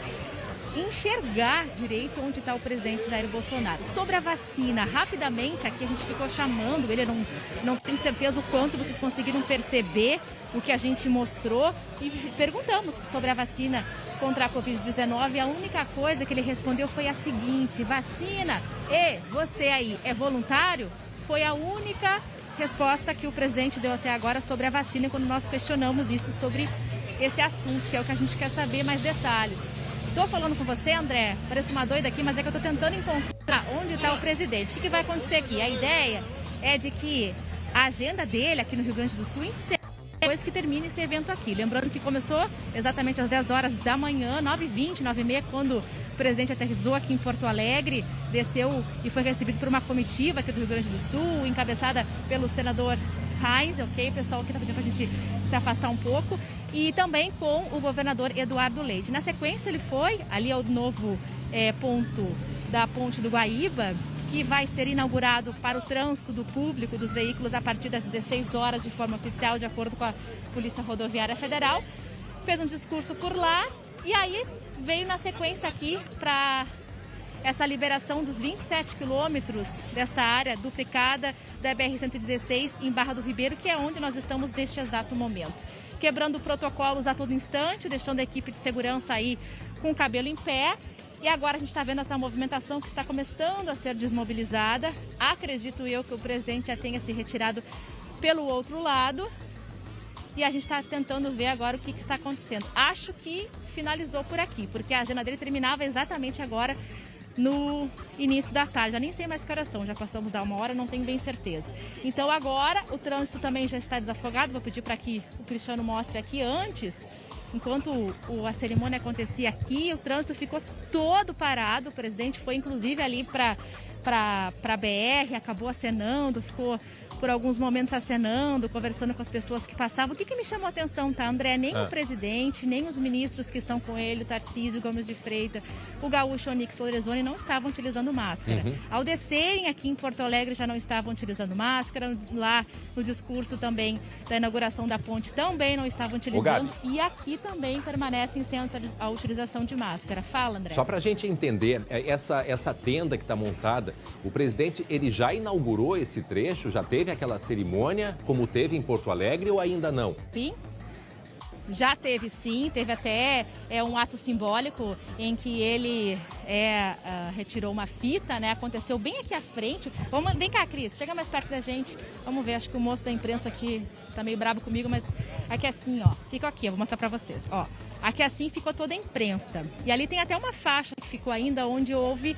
enxergar direito onde está o presidente Jair Bolsonaro. Sobre a vacina, rapidamente, aqui a gente ficou chamando ele, não tenho certeza o quanto vocês conseguiram perceber o que a gente mostrou e perguntamos sobre a vacina contra a Covid-19. A única coisa que ele respondeu foi a seguinte: vacina, e você aí, é voluntário? Foi a única resposta que o presidente deu até agora sobre a vacina quando nós questionamos isso sobre esse assunto, que é o que a gente quer saber mais detalhes. Estou falando com você, André, parece uma doida aqui, mas é que eu estou tentando encontrar onde está o presidente. O que vai acontecer aqui? A ideia é de que a agenda dele aqui no Rio Grande do Sul encerre depois que termine esse evento aqui. Lembrando que começou exatamente às 10 horas da manhã, 9h20, 9h30, quando o presidente aterrissou aqui em Porto Alegre, desceu e foi recebido por uma comitiva aqui do Rio Grande do Sul, encabeçada pelo senador Reis, ok? O pessoal aqui está pedindo para a gente se afastar um pouco. E também com o governador Eduardo Leite. Na sequência, ele foi ali ao novo ponto da Ponte do Guaíba, que vai ser inaugurado para o trânsito do público dos veículos a partir das 16 horas de forma oficial, de acordo com a Polícia Rodoviária Federal. Fez um discurso por lá e aí veio na sequência aqui para essa liberação dos 27 quilômetros desta área duplicada da BR-116 em Barra do Ribeiro, que é onde nós estamos neste exato momento. Quebrando protocolos a todo instante, deixando a equipe de segurança aí com o cabelo em pé. E agora a gente está vendo essa movimentação que está começando a ser desmobilizada. Acredito eu que o presidente já tenha se retirado pelo outro lado. E a gente está tentando ver agora o que está acontecendo. Acho que finalizou por aqui, porque a agenda dele terminava exatamente agora no início da tarde. Já nem sei mais que horas são, já passamos da 1h, não tenho bem certeza. Então agora o trânsito também já está desafogado. Vou pedir para que o Cristiano mostre aqui antes. Enquanto a cerimônia acontecia aqui, o trânsito ficou todo parado. O presidente foi inclusive ali para a BR, acabou acenando, ficou por alguns momentos acenando, conversando com as pessoas que passavam. O que me chamou a atenção, tá, André? Nem o presidente, nem os ministros que estão com ele, o Tarcísio Gomes de Freitas, o gaúcho Onyx Lorenzoni, não estavam utilizando máscara. Ao descerem aqui em Porto Alegre, já não estavam utilizando máscara. Lá no discurso também da inauguração da ponte, também não estavam utilizando. E aqui também permanecem sem a utilização de máscara. Fala, André. Só para a gente entender, essa tenda que está montada, o presidente, ele já inaugurou esse trecho, já teve aquela cerimônia, como teve em Porto Alegre, ou ainda não? Sim. Já teve sim, teve até um ato simbólico em que ele retirou uma fita, né? Aconteceu bem aqui à frente. Vem cá, Cris, chega mais perto da gente. Vamos ver, acho que o moço da imprensa aqui tá meio bravo comigo, mas aqui assim, ó, fica aqui, eu vou mostrar pra vocês, ó. Aqui assim ficou toda a imprensa. E ali tem até uma faixa que ficou ainda onde houve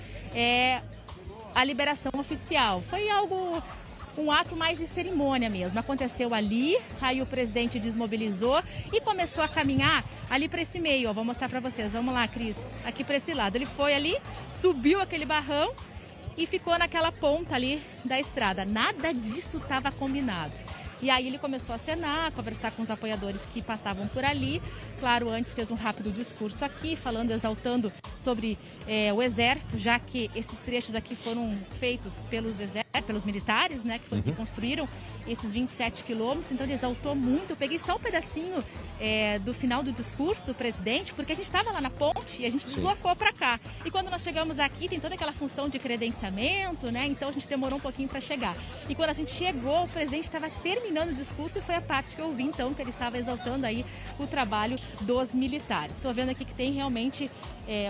a liberação oficial. Foi um ato mais de cerimônia mesmo. Aconteceu ali, aí o presidente desmobilizou e começou a caminhar ali para esse meio. Ó, vou mostrar para vocês. Vamos lá, Cris. Aqui para esse lado. Ele foi ali, subiu aquele barrão e ficou naquela ponta ali da estrada. Nada disso estava combinado. E aí ele começou a acenar, conversar com os apoiadores que passavam por ali. Claro, antes fez um rápido discurso aqui, falando, exaltando sobre o Exército, já que esses trechos aqui foram feitos pelos militares, né, que foram que construíram esses 27 quilômetros. Então ele exaltou muito. Eu peguei só um pedacinho do final do discurso do presidente, porque a gente estava lá na ponte e a gente deslocou para cá. E quando nós chegamos aqui, tem toda aquela função de credenciamento, né? Então a gente demorou um pouquinho para chegar. E quando a gente chegou, o presidente estava terminando o discurso e foi a parte que eu vi, então, que ele estava exaltando aí o trabalho dos militares. Estou vendo aqui que tem realmente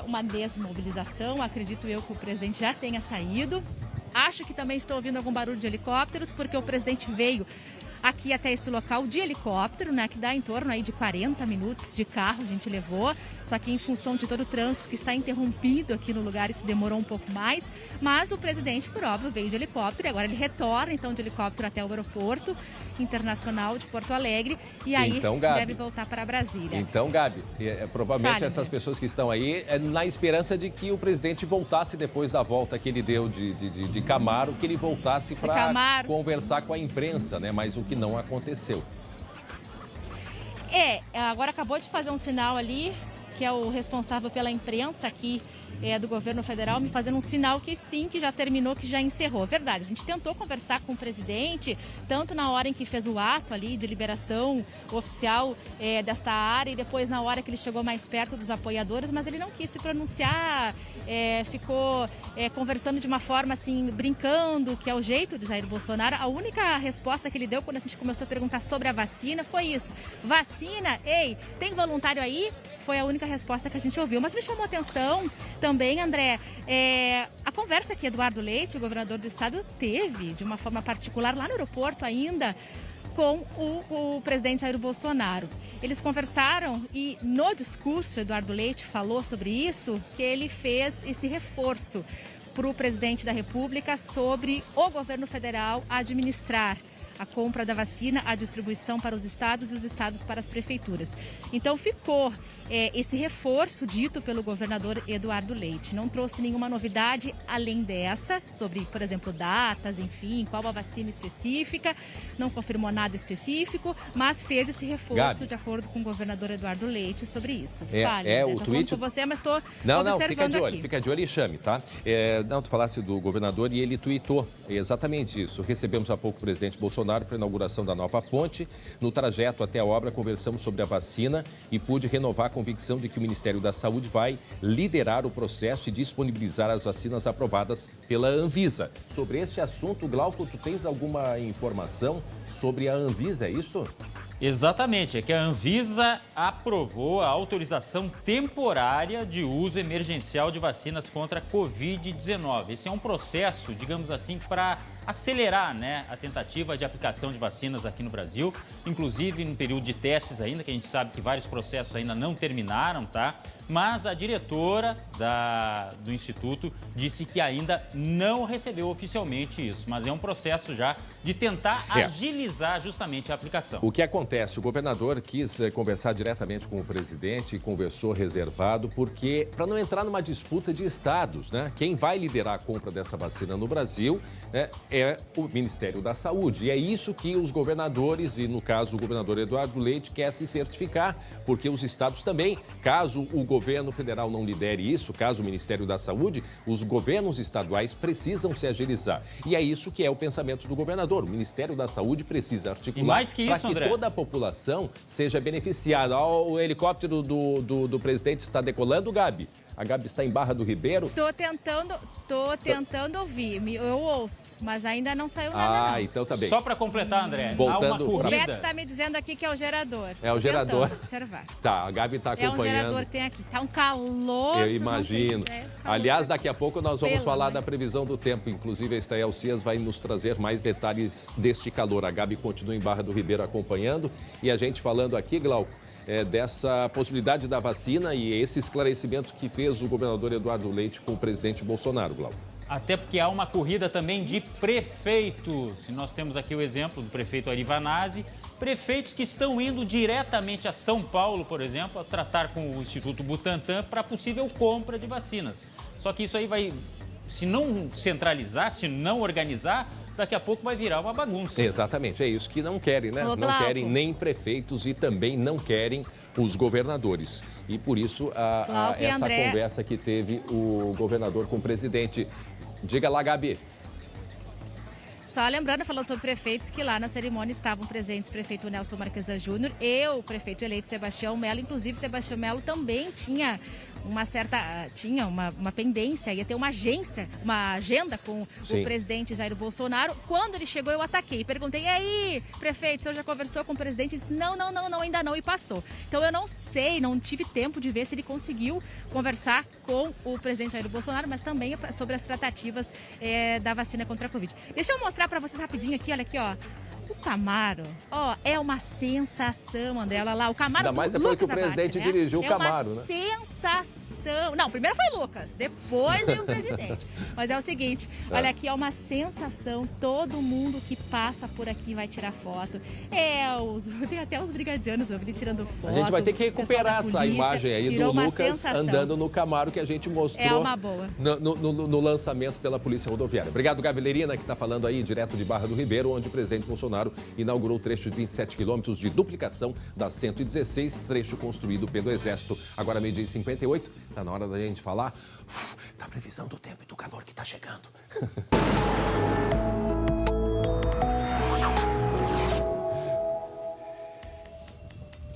uma desmobilização. Acredito eu que o presidente já tenha saído. Acho que também estou ouvindo algum barulho de helicópteros, porque o presidente veio aqui até esse local de helicóptero, né, que dá em torno aí de 40 minutos de carro, a gente levou, só que em função de todo o trânsito que está interrompido aqui no lugar, isso demorou um pouco mais, mas o presidente, por óbvio, veio de helicóptero e agora ele retorna, então, de helicóptero até o aeroporto internacional de Porto Alegre e aí então, Gabi, deve voltar para Brasília. Então, Gabi, provavelmente Fale, essas pessoas que estão aí, na esperança de que o presidente voltasse depois da volta que ele deu de Camaro, que ele voltasse para conversar com a imprensa, né? Mas o que não aconteceu. Agora acabou de fazer um sinal ali, que é o responsável pela imprensa aqui do governo federal, me fazendo um sinal que sim, que já terminou, que já encerrou. Verdade, a gente tentou conversar com o presidente, tanto na hora em que fez o ato ali de liberação oficial desta área e depois na hora que ele chegou mais perto dos apoiadores, mas ele não quis se pronunciar, ficou conversando de uma forma assim, brincando, que é o jeito do Jair Bolsonaro. A única resposta que ele deu quando a gente começou a perguntar sobre a vacina foi isso: vacina? Ei, tem voluntário aí? Foi a única resposta que a gente ouviu. Mas me chamou a atenção também, André, a conversa que Eduardo Leite, o governador do estado, teve de uma forma particular lá no aeroporto ainda com o presidente Jair Bolsonaro. Eles conversaram e no discurso Eduardo Leite falou sobre isso, que ele fez esse reforço para o presidente da República sobre o governo federal administrar a compra da vacina, a distribuição para os estados e os estados para as prefeituras. Então ficou esse reforço dito pelo governador Eduardo Leite. Não trouxe nenhuma novidade além dessa, sobre, por exemplo, datas, enfim, qual a vacina específica, não confirmou nada específico, mas fez esse reforço, Gabi, de acordo com o governador Eduardo Leite sobre isso. Fale, o tweet com você, mas estou observando aqui. Fica de olho e chame, tá? Tu falasse do governador e ele tweetou exatamente isso. Recebemos há pouco o presidente Bolsonaro para a inauguração da nova ponte. No trajeto até a obra, conversamos sobre a vacina e pude renovar a convicção de que o Ministério da Saúde vai liderar o processo e disponibilizar as vacinas aprovadas pela Anvisa. Sobre este assunto, Glauco, tu tens alguma informação sobre a Anvisa, é isso? Exatamente, é que a Anvisa aprovou a autorização temporária de uso emergencial de vacinas contra a Covid-19. Esse é um processo, digamos assim, para acelerar, né, a tentativa de aplicação de vacinas aqui no Brasil, inclusive no período de testes ainda, que a gente sabe que vários processos ainda não terminaram, tá? Mas a diretora do Instituto disse que ainda não recebeu oficialmente isso, mas é um processo já de tentar agilizar justamente a aplicação. O que acontece? O governador quis conversar diretamente com o presidente e conversou reservado, porque para não entrar numa disputa de estados, né? Quem vai liderar a compra dessa vacina no Brasil é o Ministério da Saúde. E é isso que os governadores, e no caso o governador Eduardo Leite, quer se certificar, porque os estados também, caso o governo federal não lidere isso, caso o Ministério da Saúde, os governos estaduais precisam se agilizar. E é isso que é o pensamento do governador. O Ministério da Saúde precisa articular para que toda a população seja beneficiada. O helicóptero do presidente está decolando, Gabi? A Gabi está em Barra do Ribeiro. Tô tentando ouvir, eu ouço, mas ainda não saiu nada. Ah, então tá bem. Só para completar, André, voltando, o Beto está me dizendo aqui que é o gerador. É o gerador. Observar. Tá, a Gabi está acompanhando. É um gerador que tem aqui. Tá um calor. Eu imagino. Aliás, daqui a pouco nós vamos falar da previsão do tempo. Inclusive, a Estael Cias vai nos trazer mais detalhes deste calor. A Gabi continua em Barra do Ribeiro acompanhando. E a gente falando aqui, Glauco, dessa possibilidade da vacina e esse esclarecimento que fez o governador Eduardo Leite com o presidente Bolsonaro, Glauco. Até porque há uma corrida também de prefeitos. Nós temos aqui o exemplo do prefeito Ari Vanazzi, prefeitos que estão indo diretamente a São Paulo, por exemplo, a tratar com o Instituto Butantan para possível compra de vacinas. Só que isso aí vai, se não centralizar, se não organizar, daqui a pouco vai virar uma bagunça. Exatamente, é isso que não querem, né? Não querem nem prefeitos e também não querem os governadores. E por isso essa conversa que teve o governador com o presidente. Diga lá, Gabi. Só lembrando, falando sobre prefeitos, que lá na cerimônia estavam presentes o prefeito Nelson Marquesa Júnior e o prefeito eleito Sebastião Melo. Inclusive, Sebastião Melo também tinha uma pendência, ia ter uma agenda com o presidente Jair Bolsonaro. Quando ele chegou, eu ataquei, perguntei, e aí, prefeito, o senhor já conversou com o presidente? Ele disse, não, ainda não, e passou. Então eu não sei, não tive tempo de ver se ele conseguiu conversar com o presidente Jair Bolsonaro, mas também sobre as tratativas da vacina contra a Covid. Deixa eu mostrar para vocês rapidinho aqui, olha aqui, ó. O Camaro, é uma sensação, André, olha lá, o Camaro ainda mais depois Lucas que o presidente Abate, dirigiu o Camaro, né? Sensação. Não, primeiro foi Lucas, depois veio o presidente. Mas é o seguinte, olha aqui, é uma sensação, todo mundo que passa por aqui vai tirar foto. Tem até os brigadianos, eu vi tirando foto. A gente vai ter que recuperar essa imagem aí do Lucas andando no Camaro que a gente mostrou no lançamento pela Polícia Rodoviária. Obrigado, Gabi Lerina, que está falando aí direto de Barra do Ribeiro, onde o presidente Bolsonaro inaugurou o trecho de 27 quilômetros de duplicação da 116, trecho construído pelo Exército. Agora, 12h58, está na hora da gente falar da previsão do tempo e do calor que está chegando.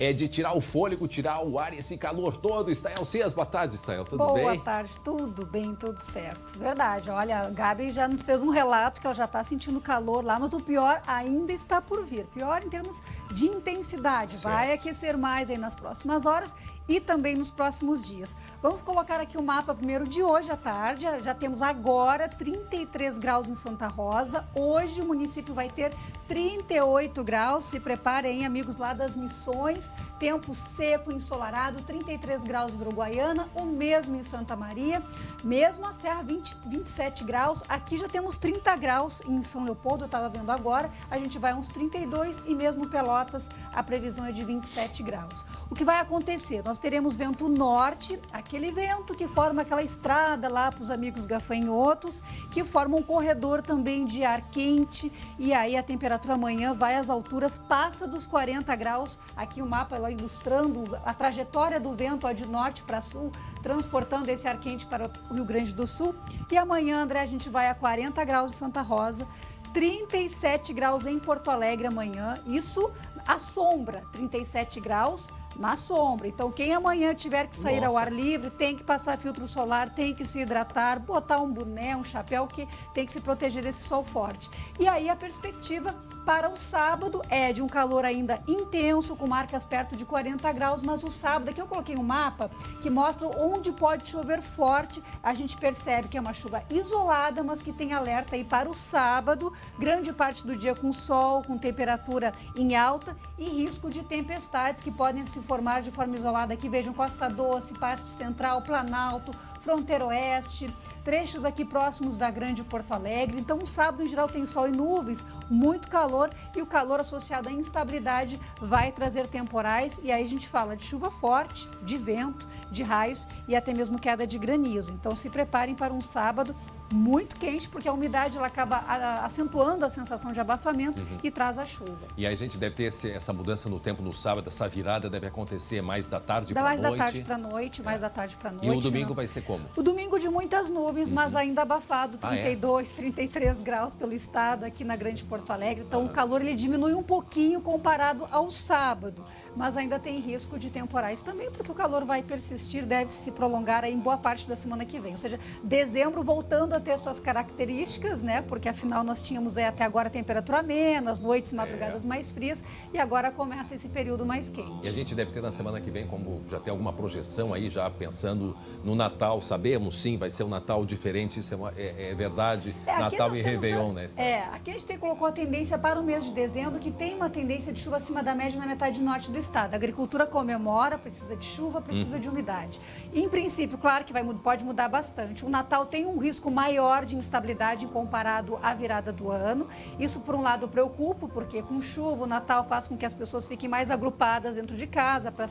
É de tirar o fôlego, tirar o ar, esse calor todo. Estael Cias, boa tarde, Estael, tudo bem? Boa tarde, tudo bem, tudo certo. Verdade, olha, a Gabi já nos fez um relato que ela já está sentindo calor lá, mas o pior ainda está por vir. Pior em termos de intensidade, certo. Vai aquecer mais aí nas próximas horas e também nos próximos dias. Vamos colocar aqui o mapa primeiro de hoje à tarde. Já temos agora 33 graus em Santa Rosa. Hoje o município vai ter 38 graus. Se preparem, hein, amigos lá das Missões. Tempo seco, ensolarado, 33 graus em Uruguaiana, o mesmo em Santa Maria. Mesmo a Serra, 27 graus. Aqui já temos 30 graus em São Leopoldo, eu estava vendo agora. A gente vai a uns 32 e mesmo Pelotas, a previsão é de 27 graus. O que vai acontecer? Nós teremos vento norte, aquele vento que forma aquela estrada lá para os amigos gafanhotos, que forma um corredor também de ar quente. E aí a temperatura amanhã vai às alturas, passa dos 40 graus. Aqui o mapa lá ilustrando a trajetória do vento de norte para sul, transportando esse ar quente para o Rio Grande do Sul. E amanhã, André, a gente vai a 40 graus em Santa Rosa, 37 graus em Porto Alegre amanhã. Isso à sombra, 37 graus. na sombra. Então, quem amanhã tiver que sair ao ar livre, tem que passar filtro solar, tem que se hidratar, botar um boné, um chapéu, que tem que se proteger desse sol forte. E aí a perspectiva para o sábado é de um calor ainda intenso, com marcas perto de 40 graus, mas o sábado, aqui eu coloquei um mapa que mostra onde pode chover forte. A gente percebe que é uma chuva isolada, mas que tem alerta aí para o sábado, grande parte do dia com sol, com temperatura em alta e risco de tempestades que podem se formar de forma isolada aqui. Vejam, Costa Doce, parte central, Planalto, fronteira oeste, trechos aqui próximos da Grande Porto Alegre. Então, o sábado, em geral, tem sol e nuvens, muito calor, e o calor associado à instabilidade vai trazer temporais. E aí a gente fala de chuva forte, de vento, de raios e até mesmo queda de granizo. Então, se preparem para um sábado muito quente, porque a umidade ela acaba acentuando a sensação de abafamento e traz a chuva. E aí a gente deve ter essa mudança no tempo no sábado, essa virada deve acontecer mais da tarde para noite. Mais da tarde para noite, mais da tarde para noite. E o domingo vai ser como? O domingo de muitas nuvens, mas ainda abafado, 32, 33 graus pelo estado, aqui na Grande Porto Alegre. Então o calor ele diminui um pouquinho comparado ao sábado, mas ainda tem risco de temporais também, porque o calor vai persistir, deve se prolongar aí em boa parte da semana que vem. Ou seja, dezembro voltando a ter suas características, né? Porque afinal nós tínhamos até agora temperatura amena, noites e madrugadas mais frias, e agora começa esse período mais quente. E a gente deve ter na semana que vem, como já tem alguma projeção aí, já pensando no Natal, sabemos sim, vai ser um Natal diferente, isso é verdade, Natal e Réveillon, né? Aqui a gente colocou a tendência para o mês de dezembro, que tem uma tendência de chuva acima da média na metade norte do estado. A agricultura comemora, precisa de chuva, precisa de umidade. Em princípio, claro que pode mudar bastante. O Natal tem um risco maior de instabilidade comparado à virada do ano. Isso, por um lado, preocupa, porque com chuva o Natal faz com que as pessoas fiquem mais agrupadas dentro de casa para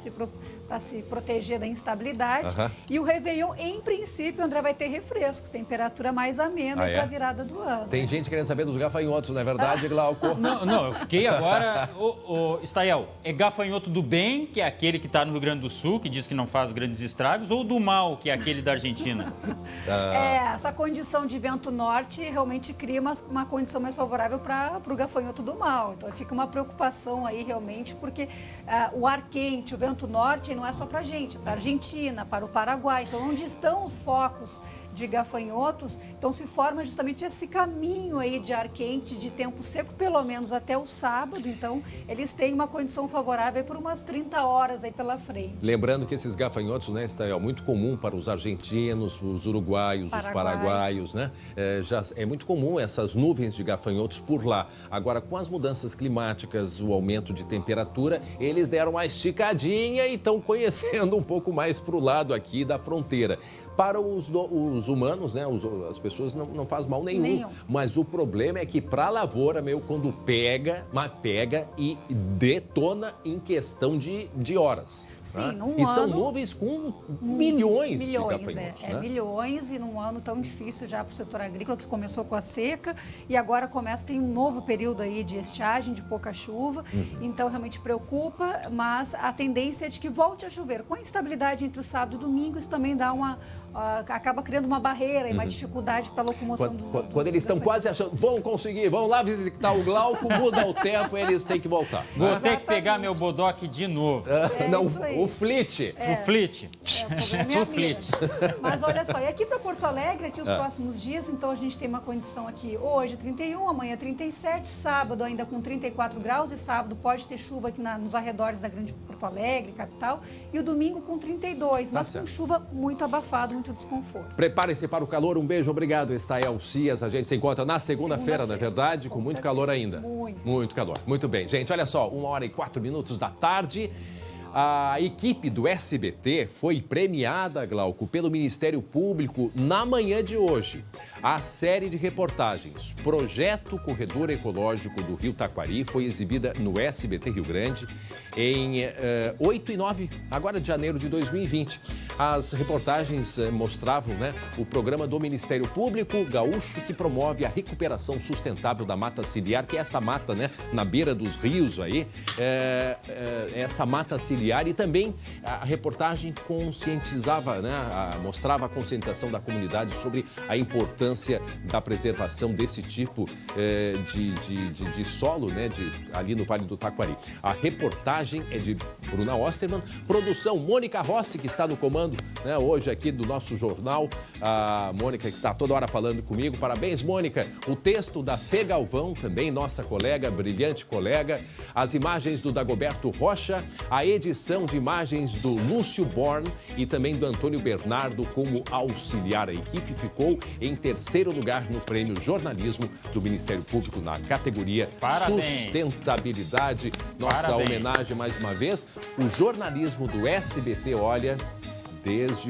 se proteger da instabilidade. E o Réveillon, em princípio, André, vai ter refresco, temperatura mais amena para a virada do ano. Tem gente querendo saber dos gafanhotos, não é verdade, Glauco? Não, eu fiquei agora... Stael, é gafanhoto do bem, que é aquele que está no Rio Grande do Sul, que diz que não faz grandes estragos, ou do mal, que é aquele da Argentina? Essa condição de vento norte realmente cria uma condição mais favorável para o gafanhoto do mal. Então fica uma preocupação aí realmente, porque o ar quente, o vento norte não é só para a gente, é para a Argentina, para o Paraguai. Então onde estão os focos de gafanhotos, então se forma justamente esse caminho aí de ar quente, de tempo seco, pelo menos até o sábado. Então eles têm uma condição favorável por umas 30 horas aí pela frente. Lembrando que esses gafanhotos, né, Stael, muito comum para os argentinos, os uruguaios, os paraguaios, né? Já é muito comum essas nuvens de gafanhotos por lá. Agora, com as mudanças climáticas, o aumento de temperatura, eles deram uma esticadinha e estão conhecendo um pouco mais para o lado aqui da fronteira. Para os humanos, né, as pessoas não faz mal nenhum. Mas o problema é que para a lavoura, quando pega e detona em questão de horas. Sim, num e ano... são nuvens com milhões de gafanhotos. Milhões, e num ano tão difícil já para o setor agrícola, que começou com a seca e agora tem um novo período aí de estiagem, de pouca chuva. Então realmente preocupa, mas a tendência é de que volte a chover. Com a instabilidade entre o sábado e o domingo, isso também dá acaba criando uma barreira e uma dificuldade para a locomoção dos Quando eles estão quase achando, vão conseguir, vão lá visitar o Glauco, muda o tempo, eles têm que voltar. Vou ter que pegar meu bodoque de novo. O Flit. O Flit. O Flit. Mas olha só, e aqui para Porto Alegre, aqui os próximos dias, então a gente tem uma condição aqui hoje 31, amanhã 37, sábado ainda com 34 graus, e sábado pode ter chuva aqui nos arredores da Grande Porto Alegre, capital, e o domingo com 32, mas com chuva muito abafada, muito desconforto. Preparem-se para o calor, um beijo, obrigado, Stael Cias. A gente se encontra na segunda-feira, na verdade, com muito calor ainda. Muito calor. Muito bem, gente, olha só, 1h04 da tarde. A equipe do SBT foi premiada, Glauco, pelo Ministério Público na manhã de hoje. A série de reportagens Projeto Corredor Ecológico do Rio Taquari foi exibida no SBT Rio Grande em 8 e 9, agora de janeiro de 2020. As reportagens mostravam, né, o programa do Ministério Público Gaúcho que promove a recuperação sustentável da mata ciliar, que é essa mata, né, na beira dos rios aí, essa mata ciliar, e também a reportagem conscientizava, né, mostrava a conscientização da comunidade sobre a importância da preservação desse tipo de solo, né, ali no Vale do Taquari. A reportagem é de Bruna Osterman, produção Mônica Rossi, que está no comando, né, hoje aqui do nosso jornal. A Mônica que está toda hora falando comigo. Parabéns, Mônica. O texto da Fê Galvão, também nossa colega, brilhante colega. As imagens do Dagoberto Rocha, a edição de imagens do Lúcio Born e também do Antônio Bernardo como auxiliar. A equipe ficou em terceiro lugar no Prêmio Jornalismo do Ministério Público na categoria Sustentabilidade. Nossa homenagem mais uma vez. O jornalismo do SBT, olha, desde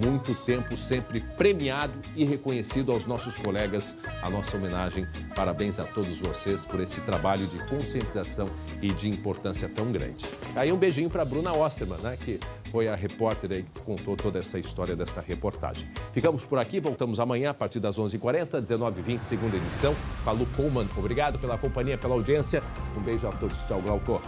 muito tempo sempre premiado e reconhecido aos nossos colegas. A nossa homenagem, parabéns a todos vocês por esse trabalho de conscientização e de importância tão grande. Aí um beijinho para Bruna Osterman, né, que foi a repórter aí que contou toda essa história desta reportagem. Ficamos por aqui, voltamos amanhã a partir das 11h40, 19h20, segunda edição, com a Lu Coleman. Obrigado pela companhia, pela audiência. Um beijo a todos. Tchau, Glauco.